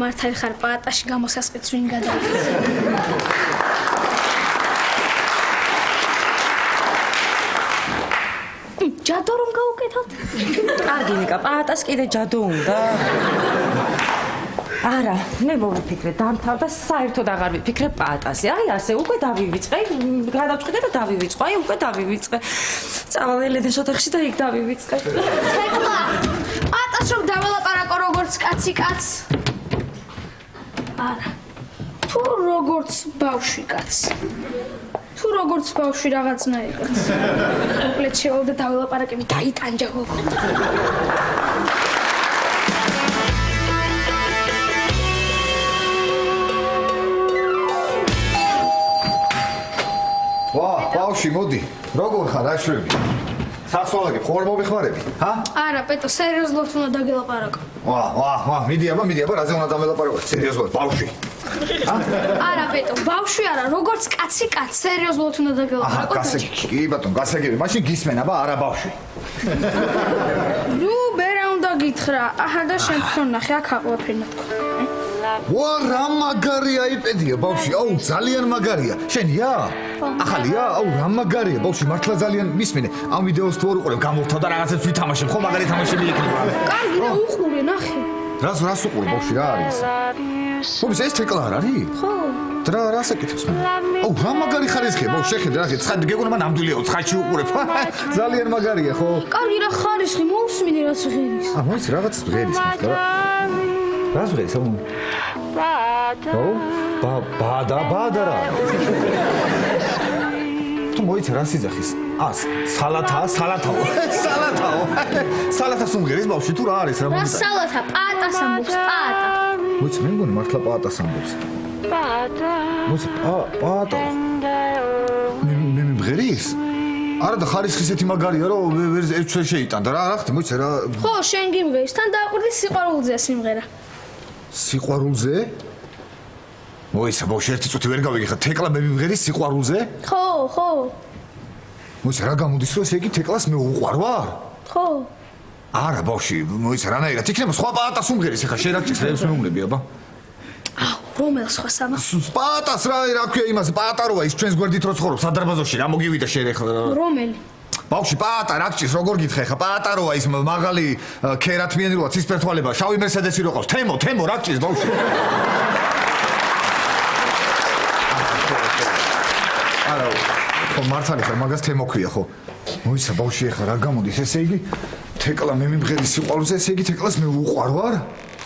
მართალი ხარ, პაატაში გამოსასყიდს ვინ გადაიქცა? ჯადო რომ გავუკეთოთ? კარგი ნიკა, პაატას კიდე ჯადო უნდა? არა, მე მოვიფიქრე, დამთავრდა, საერთოდ აღარ ვიფიქრე პაატაზე. აი, ასე უკვე დავივიწყე, გადავწყვიტე და დავივიწყე. აი, უკვე დავივიწყე. წავალ ელენეს ოთახში და იქ დავივიწყე. თეკლა, პაატას რომ დაველაპარაკო როგორც კაცი კაცს? არა. თუ როგორც ბავშვი კაცს. თუ როგორც ბავშვი რაღაცნაირი კაცს. მოკლედ შევალ და დაველაპარაკები, დაიტანჯა გოგო. ვა, ბავშვი, მოდი. როგორ ხარ, აშვები? საცვალაგებ, ხوار მომიხმარები, ჰა? არა, პეტო, სერიოზულად უნდა დაგელაპარაკო. ვა, მიდი აბა, რაზე უნდა დამელაპარაკო? სერიოზულად, ბავშვი. არა, პეტო, ბავშვი არა, როგორც კაცი კაცს, სერიოზულად უნდა დაგელაპარაკო. კი ბატონო, გასაგები, მაშინ გისმენ აბა, არა ბავშვი. ნუ, ბერა უნდა გითხრა. აჰა და შენ თქვენ ნახე, აქ აყვაფრინა თქვა. ვა, რა მაგარია იპედია, ბავშვი, აუ, ძალიან მაგარია. შენია? ახალია? აუ, რა მაგარია, ბავშვი, მართლა ძალიან მისმენე. ამ ვიდეოს თუ არ უყურებ, გამოვთავ და რაღაცებს ვითამაშებ, ხო, მაგარი თამაშები იქნება. კარგი და უყურე, ნახე. რას უყურე, ბავშვი, რა არის? ხო, ეს თეკლა არ არის? ხო. რა საკითხებს მე? აუ, რა მაგარი ხარისხია, ბო, შეხედე რა, ცხადი გეგონა ნამდვილია, ცხადში უყურებ. ძალიან მაგარია, ხო? კარგი რა ხარისხი, მოусმინე რაც ღერის. მოიცი რაღაც ღერის მოხდა რა. რას ღერის, აუ? ბადა რა. თუ მოიცი რა სიძახის? სალათაა. სალათას უმღერის ბავშვი თუ რა არის რა რა სალათა, პაატას ამბობს, პაატა. მოიცი მე მგონი მართლა პაატას ამბობს. მოიცი პაატა. მე მღერის? არა და ხარისხი ისეთი მაგარია რომ ვერ ჩვენ შეიტანდა რა ხდი მოიცი რა. ხო, შენ გიმღერის, თან დააკვირდი სიყვარულზეა სიმღერა. სიყვარულზე? მოიცა ბავშვი ერთი წუთი ვერ გავიგე ხა თეკლა მე მიმღერის სიყვარულზე? ხო. მოიცა რა გამოდის რომ ესე იგი თეკლას მე უყვარ ვარ? ხო. არა ბავშვი მოიცა რანაირად იქნება სხვა პაატას უმღერის ხა შერაკჭის რევს მეუბნები აბა. რომელ სხვა სამა? პაატას რა ქვია იმას პაატაროა ის ჩვენს გვერდით რო ცხოვრობს სადარბაზოში რა მოგივიდა შენ ხა. რომელი? ბავშვი პაატა რაკჭის როგორ გითხე ხა პაატაროა ის მაღალი ქერათმიანი როა ცისფერთვალება შავი მერსედესი რო ყავს თემო რაკჭის ბავშვი. არა ხო მართალი ხარ მაგას თემო ქვია ხო მოიცა ბავშვი ხა რა გამოდის ესე იგი თეკლა მე მიმღერის სიყვარულზე ესე იგი თეკლას მე უყვარ ვარ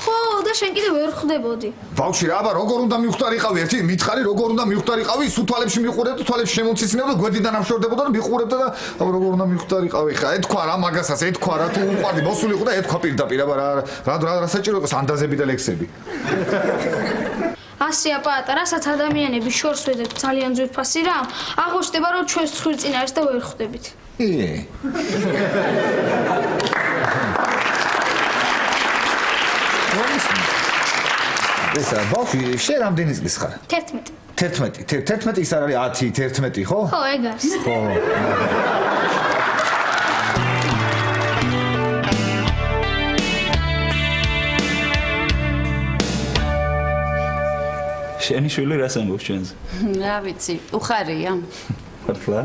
ხო და შენ კიდე ვერ ხვდებოდი ბავშვი რა აბა როგორ უნდა მივხვდარიყავი ერთი მითხარი როგორ უნდა მივხვდარიყავი სულ თვალებში მიყურებდი თვალებში შემომციცინებდა გვერდიდან ამშორდებოდა და მიყურებდა და აბა როგორ უნდა მივხვდარიყავი ხა ეთქვა რა მაგასაც ეთქვა რა თუ უყვარდი მოსულიყო და ეთქვა პირდაპირ აბა რა საჭირო იყოს ანდაზები და ლექსები ასია პაატა, რასაც ადამიანები შორს ვედებთ ძალიან ძვირფასი რა, აღმოჩნდება რომ ჩვენს ცხვირწინ არის და ვერ ხვდებით. ესა ბავშვი შენ რამდენი წლის ხარ? 11. 11 ის არ არის 10, 11 ხო? ხო, ეგ არის. ხო. შენი შვილი რას ამბობს ჩვენზე? რა ვიცი, უხარია. მართლა?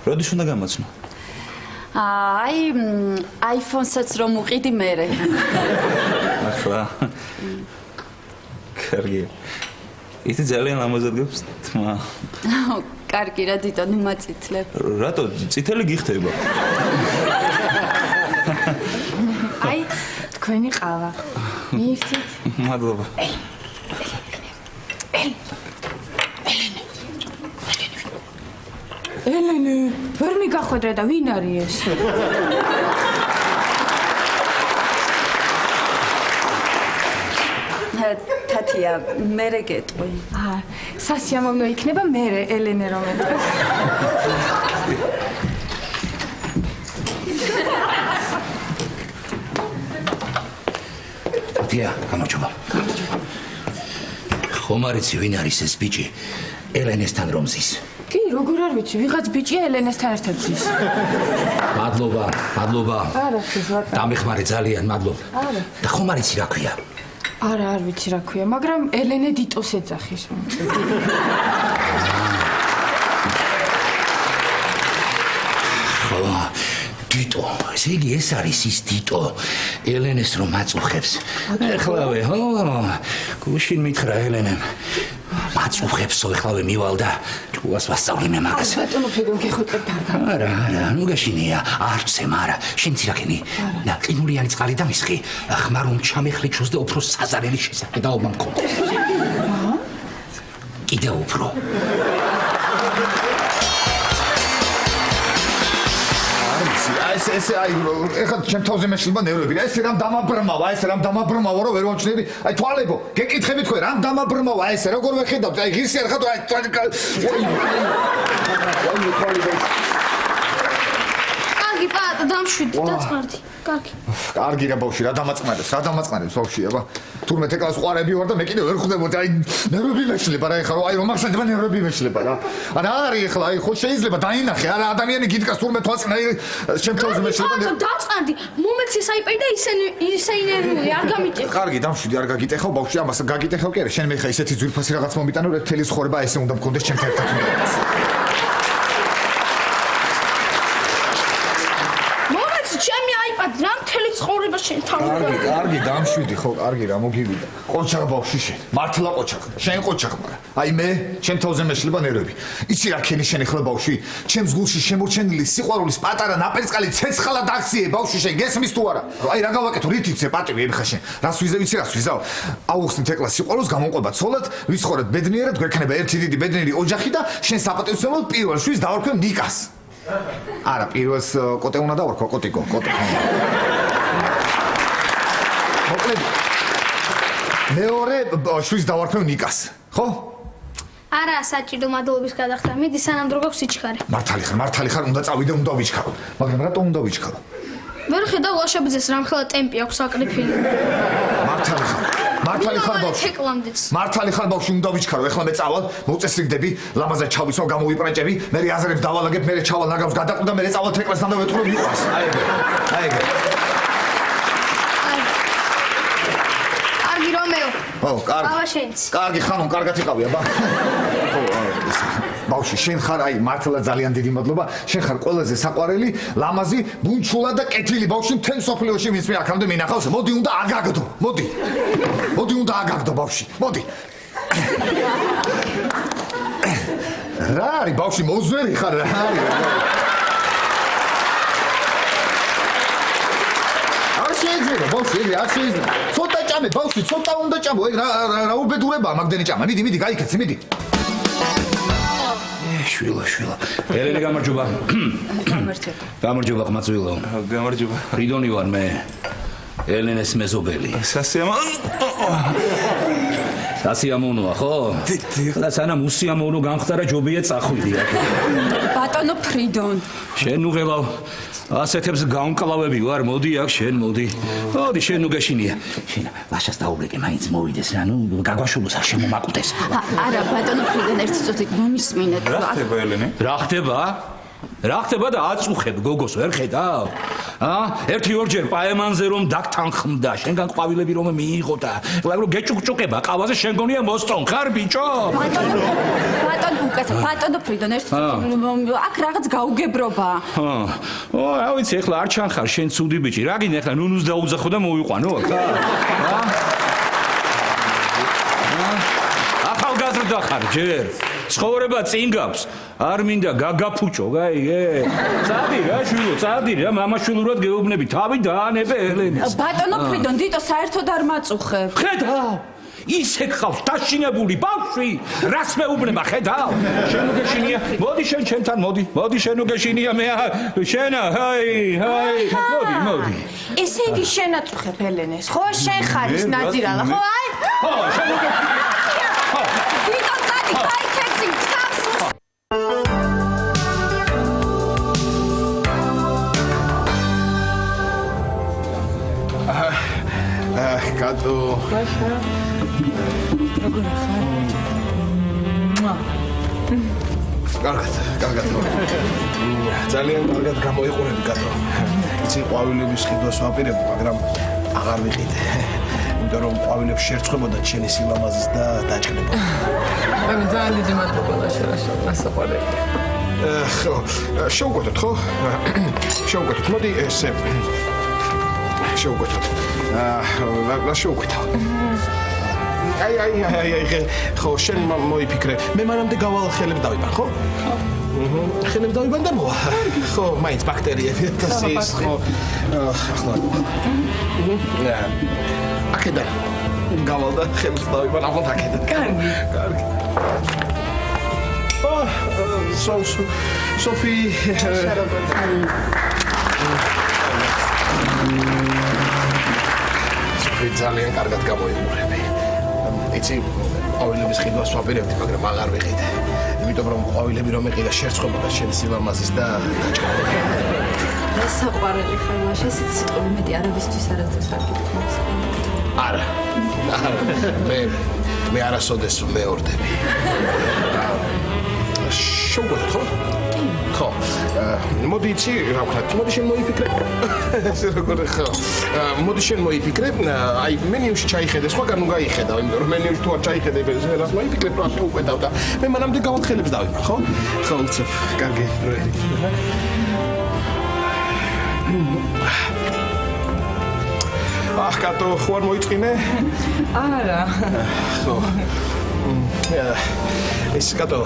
როდის უნდა გამოცნო? აი, iPhone-საც რომ უყიდი მერე. მართლა? კარგი. იცი ძალიან ამოზადგებს თმა. კარგი რა დიტო, ნუ მაწითლებ. რატო წითელი გიხდება? აი, თქვენი ყავა. მიირთით? მადლობა. ელენე, ვერ მიგახვედრე და ვინ არის ეს? თათია, მერე გეტყვი. სასიამოვნო იქნება მერე ელენე რომ ეტყვის. დია, გამარჯობა. ხომ არ იცი ვინ არის ეს ბიჭი? ელენესთან რომ ზის. კი, როგორ არ ვიცი, ვიღაც ბიჭია ელენესთან ერთად ზის. მადლობა. არა, შეიძლება. დამეხმარე ძალიან, მადლობა. არა. და ხომ არ იცი რა ქვია? არა, არ ვიცი რა ქვია, მაგრამ ელენე დიტოს ეძახის. ხო, დიტო, ესე იგი ეს არის ის დიტო, ელენეს რომ აწუხებს. ეხლავე, ხო, გუშინ მითხრა ელენემ. მაწუხებსო, ეხლავე მივალ და ჭუას ვასწავლი მე მაგას. ბატონო ფედო გეხუტებ თარგან. არა, ნუ გაშინია, არცემ არა, შენ ცირაკენი. და ყინულიანი წყალი დამისხი, ხმარում ჩამეხლიჩოს და უფრო საზარელი შესახედაობა მქონდეს. კიდევ უფრო. ესე აი ეხლა ჩემ თავზე მეშლება ნერვები რა ესე რამ დამაბრმავა რომ ვერ ვამჩნევი აი თვალებო გეკითხები თქვენ რამ დამაბრმავა ესე როგორ ვეხედავთ აი ღირსი არ ხარ აი კარგი პაატა დამშვიდი დაწყარდი კარგი რა ბავშვი რა დამაწყნარებს ბავშვი აბა თურმე თეკლას ყვარები ვარ და მე კიდე ვერ ხვდებოდი აი ნერვები მეშლება რა ეხლა აი რომ ახსენდება ნერვები მეშლება რა არა არის ეხლა აი ხო შეიძლება დაინახე არა ადამიანი გიდგას თურმე თვალწინ აი ჩემ თავზე მეშლება პაატა დაწყარდი მომეცი საიპერი და ისე ნერვული არ გამიტეხ კარგი დამშვიდი არ გაგიტეხავ ბავშვი ამას გაგიტეხავ კი არა შენ მე ხა ისეთი ძვირფასი რაღაც მომიტანო რა თელი ცხოვრება ესე უნდა მქონდეს ჩემთან ერთად ჩემი აიპადი რა მთელი ცხოვრება შენ თავი. კარგი, დამშვიდი ხო, კარგი რა მოგივიდა. ყოჩაღ ბავშვი შენ. მართლა ყოჩაღ. შენ ყოჩაღ მაგრამ. აი მე, ჩემ თავზე მეშლება ნერვები. იცი რა ქენი შენ ახლა ბავშვი? ჩემს გულში შემორჩენილი სიყვარულის პატარა ნაპერწკალი ცეცხლად აქციე ბავშვი შენ გესმის თუ არა? აი რა გავაკეთო, რით იცე პატივი ეხა შენ. რას ვიზე ვიცი რას ვიზავ? აუხსნით ეკლა სიყვარულს გამონყვება ცოლად, ვიცხოვრეთ ბედნიერად, გვექნება ერთი დიდი ბედნიერი ოჯახი და შენ საპატივცემლოდ პირველ შვილს დავარქვევ ნიკას. არა, პირველს კოტე უნდა დავარქვა, კოტიკო. მოკლედ მეორე შვილს დავარქვევ ნიკას, ხო? არა, საჭირო მადლობის გადახდა. მიდი სანამ დრო გაქვს სიჩქარე. მართალი ხარ, უნდა წავიდე, უნდა ვიჩქარო. მაგრამ რატომ უნდა ვიჩქარო? ვერ ხედავ ლაშაბიძეს რამხელა ტემპი აქვს აკრიფილი. მართალი ხარ ბავშვი. მართალი ხარ ბავშვი, უნდა ვიჩქარო. ეხლა მე წავალ, მოწესრიგდები, ლამაზად ჩავისო, გამოვიპრეჭები, მე აზრებს დავალაგებ, მე ჩავალ ნაგავს გადაყდა, მე წავალ თეკლასთან და ვეთქვი რომ მიყვარს. აი ეგ. კარგი რომეო. ო, კარგი. ავა შენც. კარგი ხანონ, კარგად იყავი, აბა. ხო, ბავშვი, შენ ხარ, აი, მართლა ძალიან დიდი მადლობა. შენ ხარ ყველაზე საყვარელი, ლამაზი, ბუნჩულა და კეთილი ბავშვი მთელ სოფლიოში, ვინც მე აქამდე მინახავს. მოდი, უნდა აგაგდო. მოდი, უნდა აგაგდო ბავშვი. მოდი. რა არის ბავშვი, მოზვერი ხარ რა არის? არ შეიძლება ბავშვი, არ შეიძლება. ცოტა ჭამე ბავშვი, ცოტა უნდა ჭამო. ეგ რა უბედურებაა მაგდენი ჭამა. მიდი, გაიქეცი, მიდი. შვილო. ელენე გამარჯობა. გამარჯობა ყმაწვილო. გამარჯობა. ფრიდონი ვარ მე. ელენეს მეზობელი. სასიამოვნოა, ხო? და სანამ უსიამოვნო გამხდარა ჯობია წახვიდი აქ. ბატონო ფრიდონ. შენ უღელავ ასეთებს გამკლავები ვარ, მოდი აქ შენ მოდი. მოდი შენ ნუ გეშინია. შენ ლაშას დაუბრეკე, მაინც მოვიდეს რა, ნუ გაგვაშულოს არ შემომაკვდეს. არა ბატონო ფრიდონ ერთი წუთით მომისმინეთ. რა ხდება ელენე? რა ხდება და აწუხებ გოგოს ვერ ხედავ? ერთი ორჯერ პაემანზე რომ დაგთანხმდა, შენგან ყვავილები რომ მიიღო და რომ გეჭუკჭუკება ყავაზე შენ გონია მოსწონ ხარ ბიჭო? ბატონო ფრიდონ ერთი აქ რაღაც გაუგებრობა. რა ვიცი ეხლა არ ჩანხარ შენ ცუდი ბიჭი. რა გინდა ეხლა ნუნუს დაუძახო და მოვიყვანო აქ? ახალგაზრდა ხარ ჯერ. ცხოვრება წინ გაქვს. არ მინდა გაგაფუჭო, გაიგე? წადი რა შვილო, წადი რა, მამაშვილურად გეუბნები, თავი დაანებე ელენეს. ბატონო ფრიდონ, დიტო საერთოდ არ მაწუხებ. ხედავ, ისე გყავს დაშინებული ბავშვი, რას მეუბნება, ხედავ? შენ უგეშინია, მოდი შენ ჩემთან, მოდი შენ უგეშინია, მე შენა, ჰაი, მოდი. ესე იგი შენ აწუხებ ელენეს, ხო? შენ ხარ ის ნაძირალა, ხო? აი? ხო, შენ უგეშინია. დიტო წადი, გაიქეცი, თავს. კატო. კარგად. ძალიან კარგად გამოიყურები კატო. იცი ყვავილების ხიდვას ვაპირებ, მაგრამ აღარ ვიყიდე. იმიტომ რომ ყვავილებს შერცხვებოდა ჩემი სილამაზის და დაჭრება. მე ძალიან დიდი მადლობა ლაშა. ხო, შევგვეთოთ ხო? შევგვეთოთ. მოდი ესე. შევგვეთოთ. რა შევგვეთო? აი, ხო, შენ მოიფიქრე. მე მანამდე გავალ ხელებს დავიბან, ხო? ხელებს დავიბან და მოვა. ხო, მაინც ბაქტერიები და ის, ხო. ახლა. აქედან გავალ და ხელებს დავიბან, ახლა აქედან. კარგი. სოფი. ძალიან კარგად გამოიყურები. იცი, ყვავილების ხიდვას ვაპირებდი, მაგრამ აღარ ვიყიდე. იმიტომ რომ ყვავილები რომ ეყიდა შერცხვებოდა შენ სილამაზის და დაჭრება. და საყვარელი ხარ, ლაშა, სიტყვები მეტი არავისთვის არასდროს არ გითხოვს. არა. მე არასოდეს მეორდები. შევგვეთოთ ხო? ხო. მოდი იცი, რა ვქნათ? მოდი შენ მოიფიქრე. ესე როგორ ხო? მოდი შენ მოიფიქრე, აი მენიუში ჩაიხედე, სხვაგან უნდა გაიხედავ, იმიტომ რომ მენიუში თუ არ ჩაიხედე, რას მოიფიქრე, რა შეუკვეთავ და მე მანამდე გავახელებს დავიბან, ხო? ხო, უცებ. კარგი, როდი. კატო ხო არ მოიწყინე? არა. ხო. ეს კატო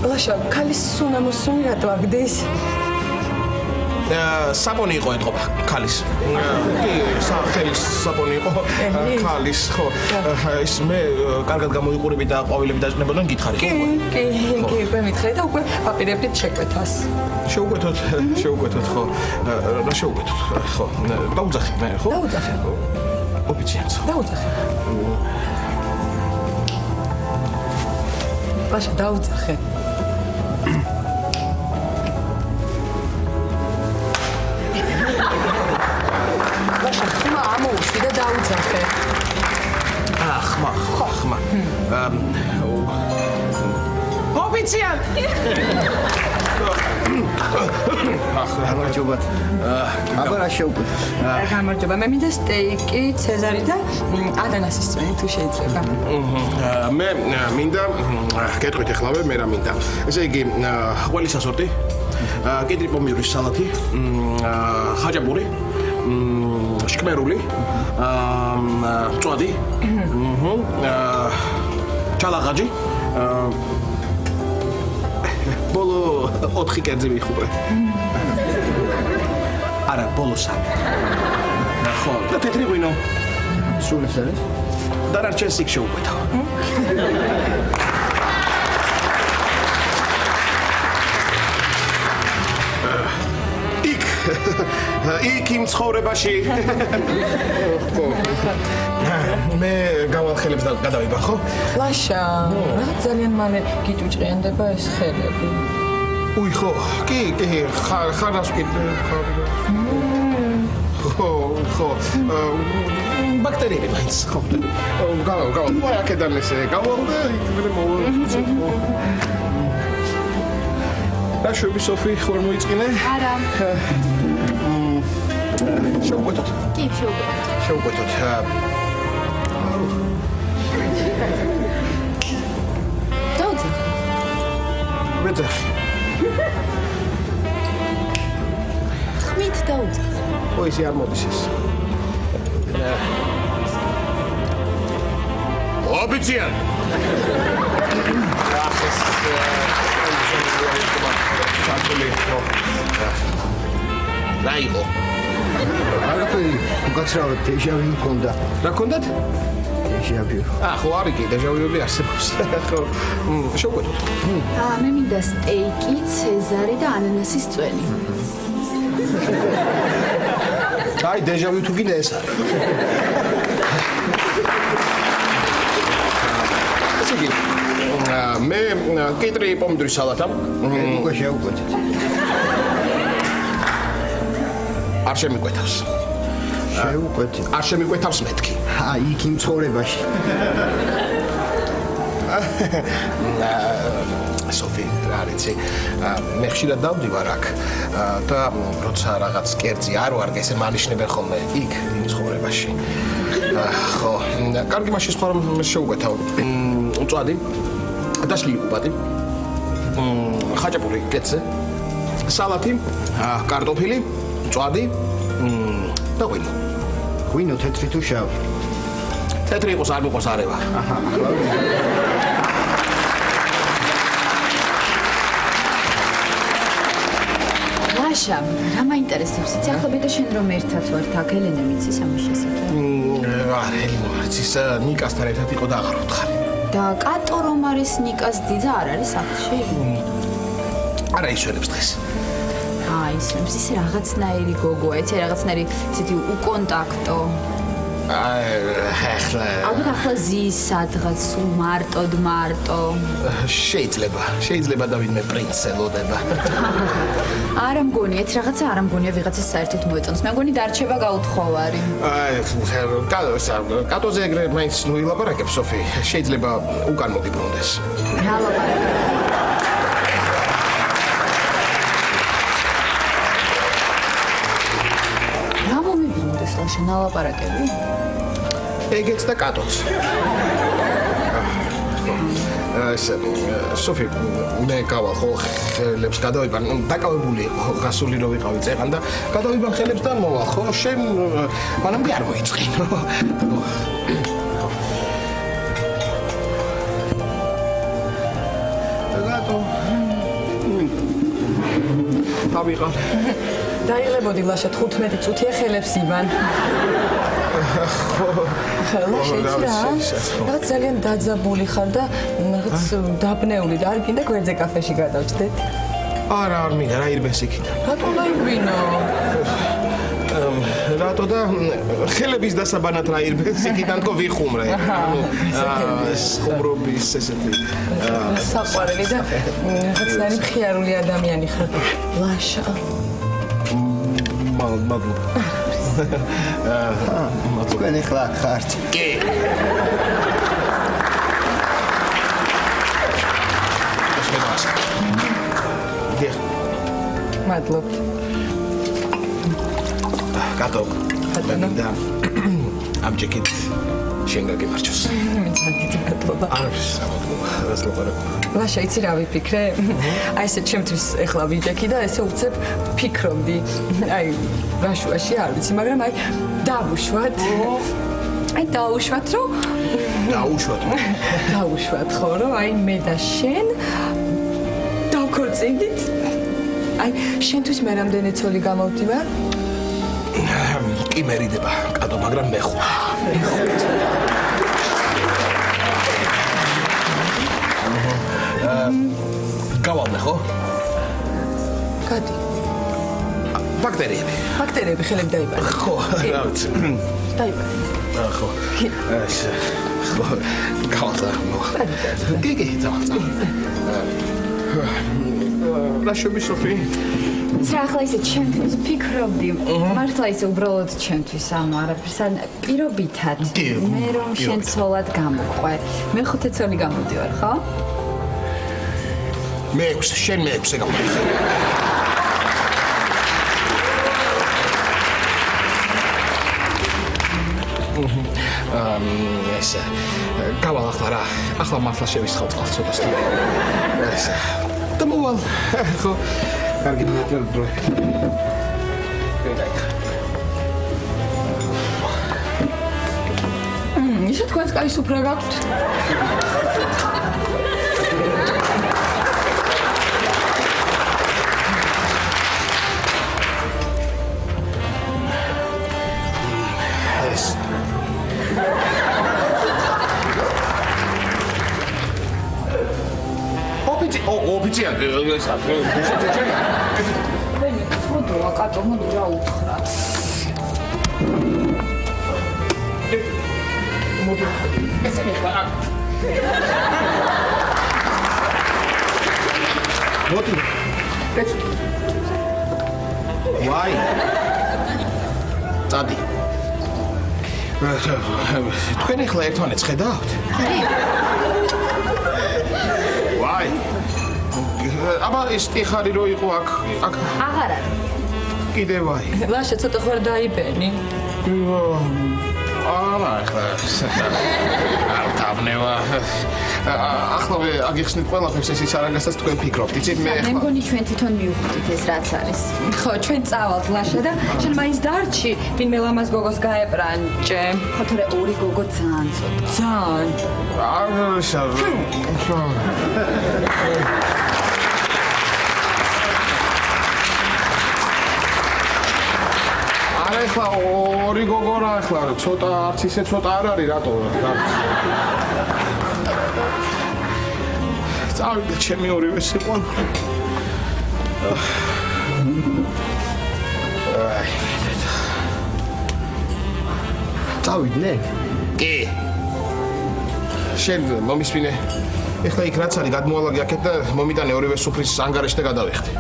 ლაშა, ქალის სუნამოსუნი რატო აგდეს? საპონი იყო ეთყობა ქალის. კი, სახელის საპონი იყო ქალის, ხო. ის მე კარგად გამოიყურები და ყვავილები დაჭნებოდნენ გითხარი, ხო? კი, უკვე მითხარი და უკვე აპირებდით შეკვეთას. შეუკვეთოთ, ხო. რა შეუკვეთოთ? ხო. დაუძახით მე, ხო? დაუძახე. ოფიციალს. დაუძახე. ლაშა, დაუძახე. ხმა ამოუშვი და დაუძახე. ხმა. ოფიციალ. გამარჯობათ. აბა რა შეუკვეთ? გამარჯობა. მე მინდა სტეიკი, ცეზარი და ანანასის წვენი თუ შეიძლება. მე მინდა გეტყვით ახლავე მე რა მინდა. ესე იგი ყველი სასორტი, კედრი პომიდორის სალათი, ხაჭაპური, შკმერული, მწვადი, ჩალაღაჯი, ბოლო 4 კერძი მიხუპე. არა, ბოლო 3. ხო, და თეთრი ღვინო. სულ ეს არის? დანარჩენს იქ შეუკვეთა. იქ იმ ცხოვრებაში. ხო. მე გავალხელებს და გადავიბა, ხო? ლაშა, რა ძალიან მალე გიჭუჭყიანდება ეს ხელები. უი, ხო. კი, ხარავს კი. ხო. ბაქტერიები მაინც, ხო. გავა. ვაი, აქედან ესე გავალდა, იქ მოვა. რა შვები სოფი ხوار მოიწყინე? არა. შეუკვეთოთ. კი, შეუკვეთოთ. შეუკვეთოთ. დაუძახე. მეძახი. ხმით დაუძახე. ხო, ისე არ მოდის ეს. ოფიციალ. რა იყო? არაფერი, უკაცრავად დეჟავი მქონდა. რა გქონდათ? დეჟავი. ხო, არის კი დეჟავიები არსებობს. ხო, შეუკვეთოთ. მე მინდა სტეიკი, ცეზარი და ანანასის წვენი. აი, დეჟავი თუ გინდა ეს არის. ესე იგი, მე კიტრი პომიდორის სალათა. უკვე შეუკვეთეთ. არ შემიკვეთავს. შეუკვეთეთ. არ შემიკვეთავს მეთქი. იქ იმ ცხოვრებაში. სოფი, რა არიცი, მე ხშირად დავდივარ აქ და როცა რაღაც კერძი არ ვარ, ესე მანიშნებენ ხოლმე იქ იმ ცხოვრებაში. ხო, კარგი მაშინ სხვა რომ შეუკვეთავ. მწვადი, დაშლილი კუბატი, ხაჭაპური კეცე, სალათი, კარტოფილი, მწვადი და ღვინო. ღვინო თეთრი თუ შავი? თეთრი იყოს, არ მიყვარს არევა. ლაშა, რა მაინტერესებს? იცი ახლა ბედა შენ რომ ერთად ვართ აქ, ელენე მიცის ამის შესახებ? არა, ელენე იცის, ნიკასთან ერთად იყო და აღარ ვთხარი. და კატო რომ არის ნიკას დიდა არ არის სახლში? არა ისვენებს დღეს. ისვენებს, ისე რაღაცნაირი გოგოა, იცი რაღაცნაირი ისეთი უკონტაქტო. ახლა ალბათ ახლა ზის სადღაც სულ მარტო. შეიძლება და ვინმე პრინცს ელოდება. არა მგონია, ეს რაღაცა არა მგონია ვიღაცას საერთოდ მოეწონს. მე მგონი დარჩება გაუთხოვარი. კატოზე ეგრე მაინც ნუ ილაპარაკებს სოფი. შეიძლება უკან მოგიბრუნდეს. რა ლაპარაკი? რა მომიბრუნდეს ლაშა ნალაპარაკები? ეგეც და კატოც. ეს სოფი მე გავალ ხო ხელებს გადავიბან დაკავებული იყო გასული რო ვიყავი წეღან და გადავიბან ხელებს და მოვალ ხო შენ მანამდე არ მოიწყინო რატო დავიღალ დაიღლებოდი ლაშა 15 წუთია ხელებს იბან ხელა შეიძლება რა ძალიან დაძაბული ხარ და რაღაც დაბნეული და არ გინდა გვერდზე კაფეში გადავჭდეთ არა არ მინდა რა ირბენს იქიდან რატო დაიგვინო რატო და ხელების დასაბანად რა ირბენს იქიდან თქო ვიხუმრე ხუმრობის ესეთი საყვარელი და რაღაცნაირი მხიარული ადამიანი ხარ ლაშა მადლობა თქვენ ეხლა ხართ კი მადლობა კატო და ამჯერად შენ გაგემარჯოს მიცადით მადლობა არის ლაშა იცი რა ვიფიქრე აი ესე ჩემთვის ეხლა ვიჯექი და ესე უცებ ფიქრობდი აი რაშუაში არ ვიცი მაგრამ აი დავუშვათ აი დავუშვათ რომ დავუშვათ ხო რომ აი მე და შენ დავქორწინდით აი შენთვის მე რამდენი ცოლი გამოვდივარ კი მერიდება კატო მაგრამ მე ხო გავალ ხო გადი ბაქტერიები ხელები დაიბანა ხო რა ვიცი დაიბანა ხო ხო გავალ კი დავალ რა შევი სოფი ცა ახლა ისე ჩემთვის ფიქრობდი მართლა ისე უბრალოდ ჩემთვის ანუ არაფერს ან პირობითად მე რომ შენ ცოლად გამოყვე მე 5 წელი გამოდივარ ხო მე შენ მე გამოდივარ ეს გავალ ახლა მართლა შევისხავ წყალს ცოტას ეს და მოვალ ხო კარგი მეტერ დრო ისე თქვენს კაი სუფრა გაქვთ ოფიციალ ეს ხოდოა კატო მოდი რა უთხრა მოდი ესე მიყარა მოდი ეს ვაი წადი თქვენ ახლა ერთმანეთს ხედავთ ვაი აბა ეს ტიხარი რო იყო აქ აღარ არის კიდე ვაი ლაშა ცოტა ხარ დაიბენი არა ახლა არ დავნევა ახლავე აგიხსნით ყველაფერს ეს ის არაგასაც თქვენ ფიქრობთ იცით მე მე მგონი ჩვენ თვითონ მივხვდით ეს რაც არის ხო ჩვენ წავალთ ლაშა და შენ მაინც დარჩი ვინმე ლამაზ გოგოს გაეპრანჭე ხო თორე ორი გოგო ძალიან ახლა ორი გოგო რა ახლა ცოტა არც ისე ცოტა არ არის რატო წავიდე ჩემი ორივე სიყვარული წავიდნენ კი შენ მომისმინე ეხლა იქ რაც არის გადმოვალაგე აქეთ და მომიტანე ორივე სუფრის ანგარიშში და გადავიხდი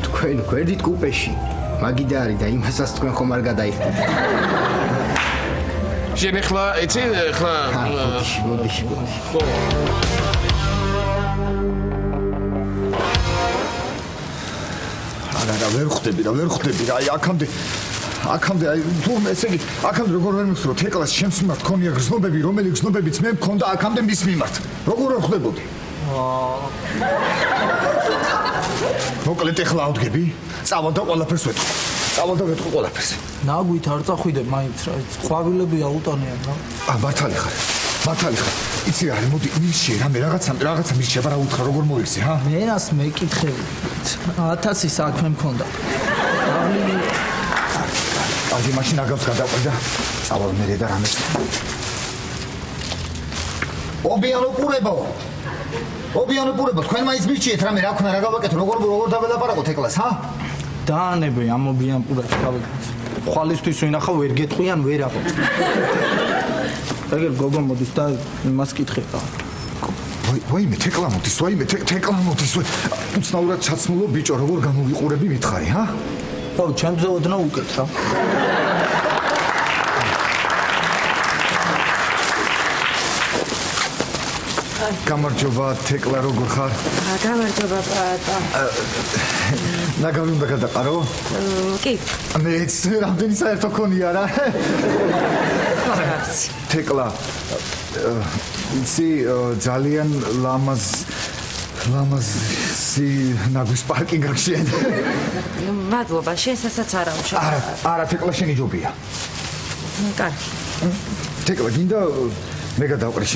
თქვენ გვერდით კუპეში მაგიდა არის და იმასაც თქვენ ხომ არ გადაიხდით შენ ეხლა იცი ეხლა მოდი ხო არა ვერ ხვდები რა აი აქამდე აი თუ ესე იგი აქამდე როგორ ვერ მიხსოვრო თეკლას ჩემს მიმართ ქონია გრძნობები რომელი გრძნობებიც მე მქონდა აქამდე მის მიმართ როგორ ვერ ხვდებოდი მოკლედ ეხლა ავდგები? წავალ და ყველაფერს ვეთქვი. წავალ და ვეთქვი ყველაფერს. ნაგვით არ წახვიდე მაინც რა, ყვავილები აუტანიან რა. მართალი ხარ. მართალი ხარ. იცი რა, მოდი მირჩიე რამე რაღაცა მირჩიე, აბა რა უთხრა როგორ მოიხსე, ჰა? მერას მეკითხები. 1000 საქმე მქონდა. ადი მაშინ აგავს გადაყვე და წავალ მერე და რამეს. ობიანო პურებო, თქვენ მაინც მირჩიეთ რამე რა ქნა რა გავაკეთო, როგორ დაველაპარაკოთ ეკლას, ჰა? დაანებე ამობიან პურებს გავიგეთ. ხვალისთვის ვინახავ ვერ გეტყვიან ვერ აღოთ. ეგერ გოგო მოდის და იმას კითხება. ვაიმე თეკლა მოდის, უცნაურად ჩაცმულო ბიჭო, როგორ გამოვიყურები მითხარი, ჰა? ხო, ჩემზე ოდნავ უკეთ რა. გამარჯობა თეკლა, როგორ ხარ? გამარჯობა პატა. ნაგავი უნდა გადაყარო? კი. მეც რამდენი საერთო ქონია რა. თეკლა, იცი ძალიან ლამაზი ნაგვის პარკინგი აქვს შენ. მადლობა, შენსაც არ ამშო. არა, თეკლა შენი ჯობია. კარგი. თეკლა, გინდა მე გადავყრი შენ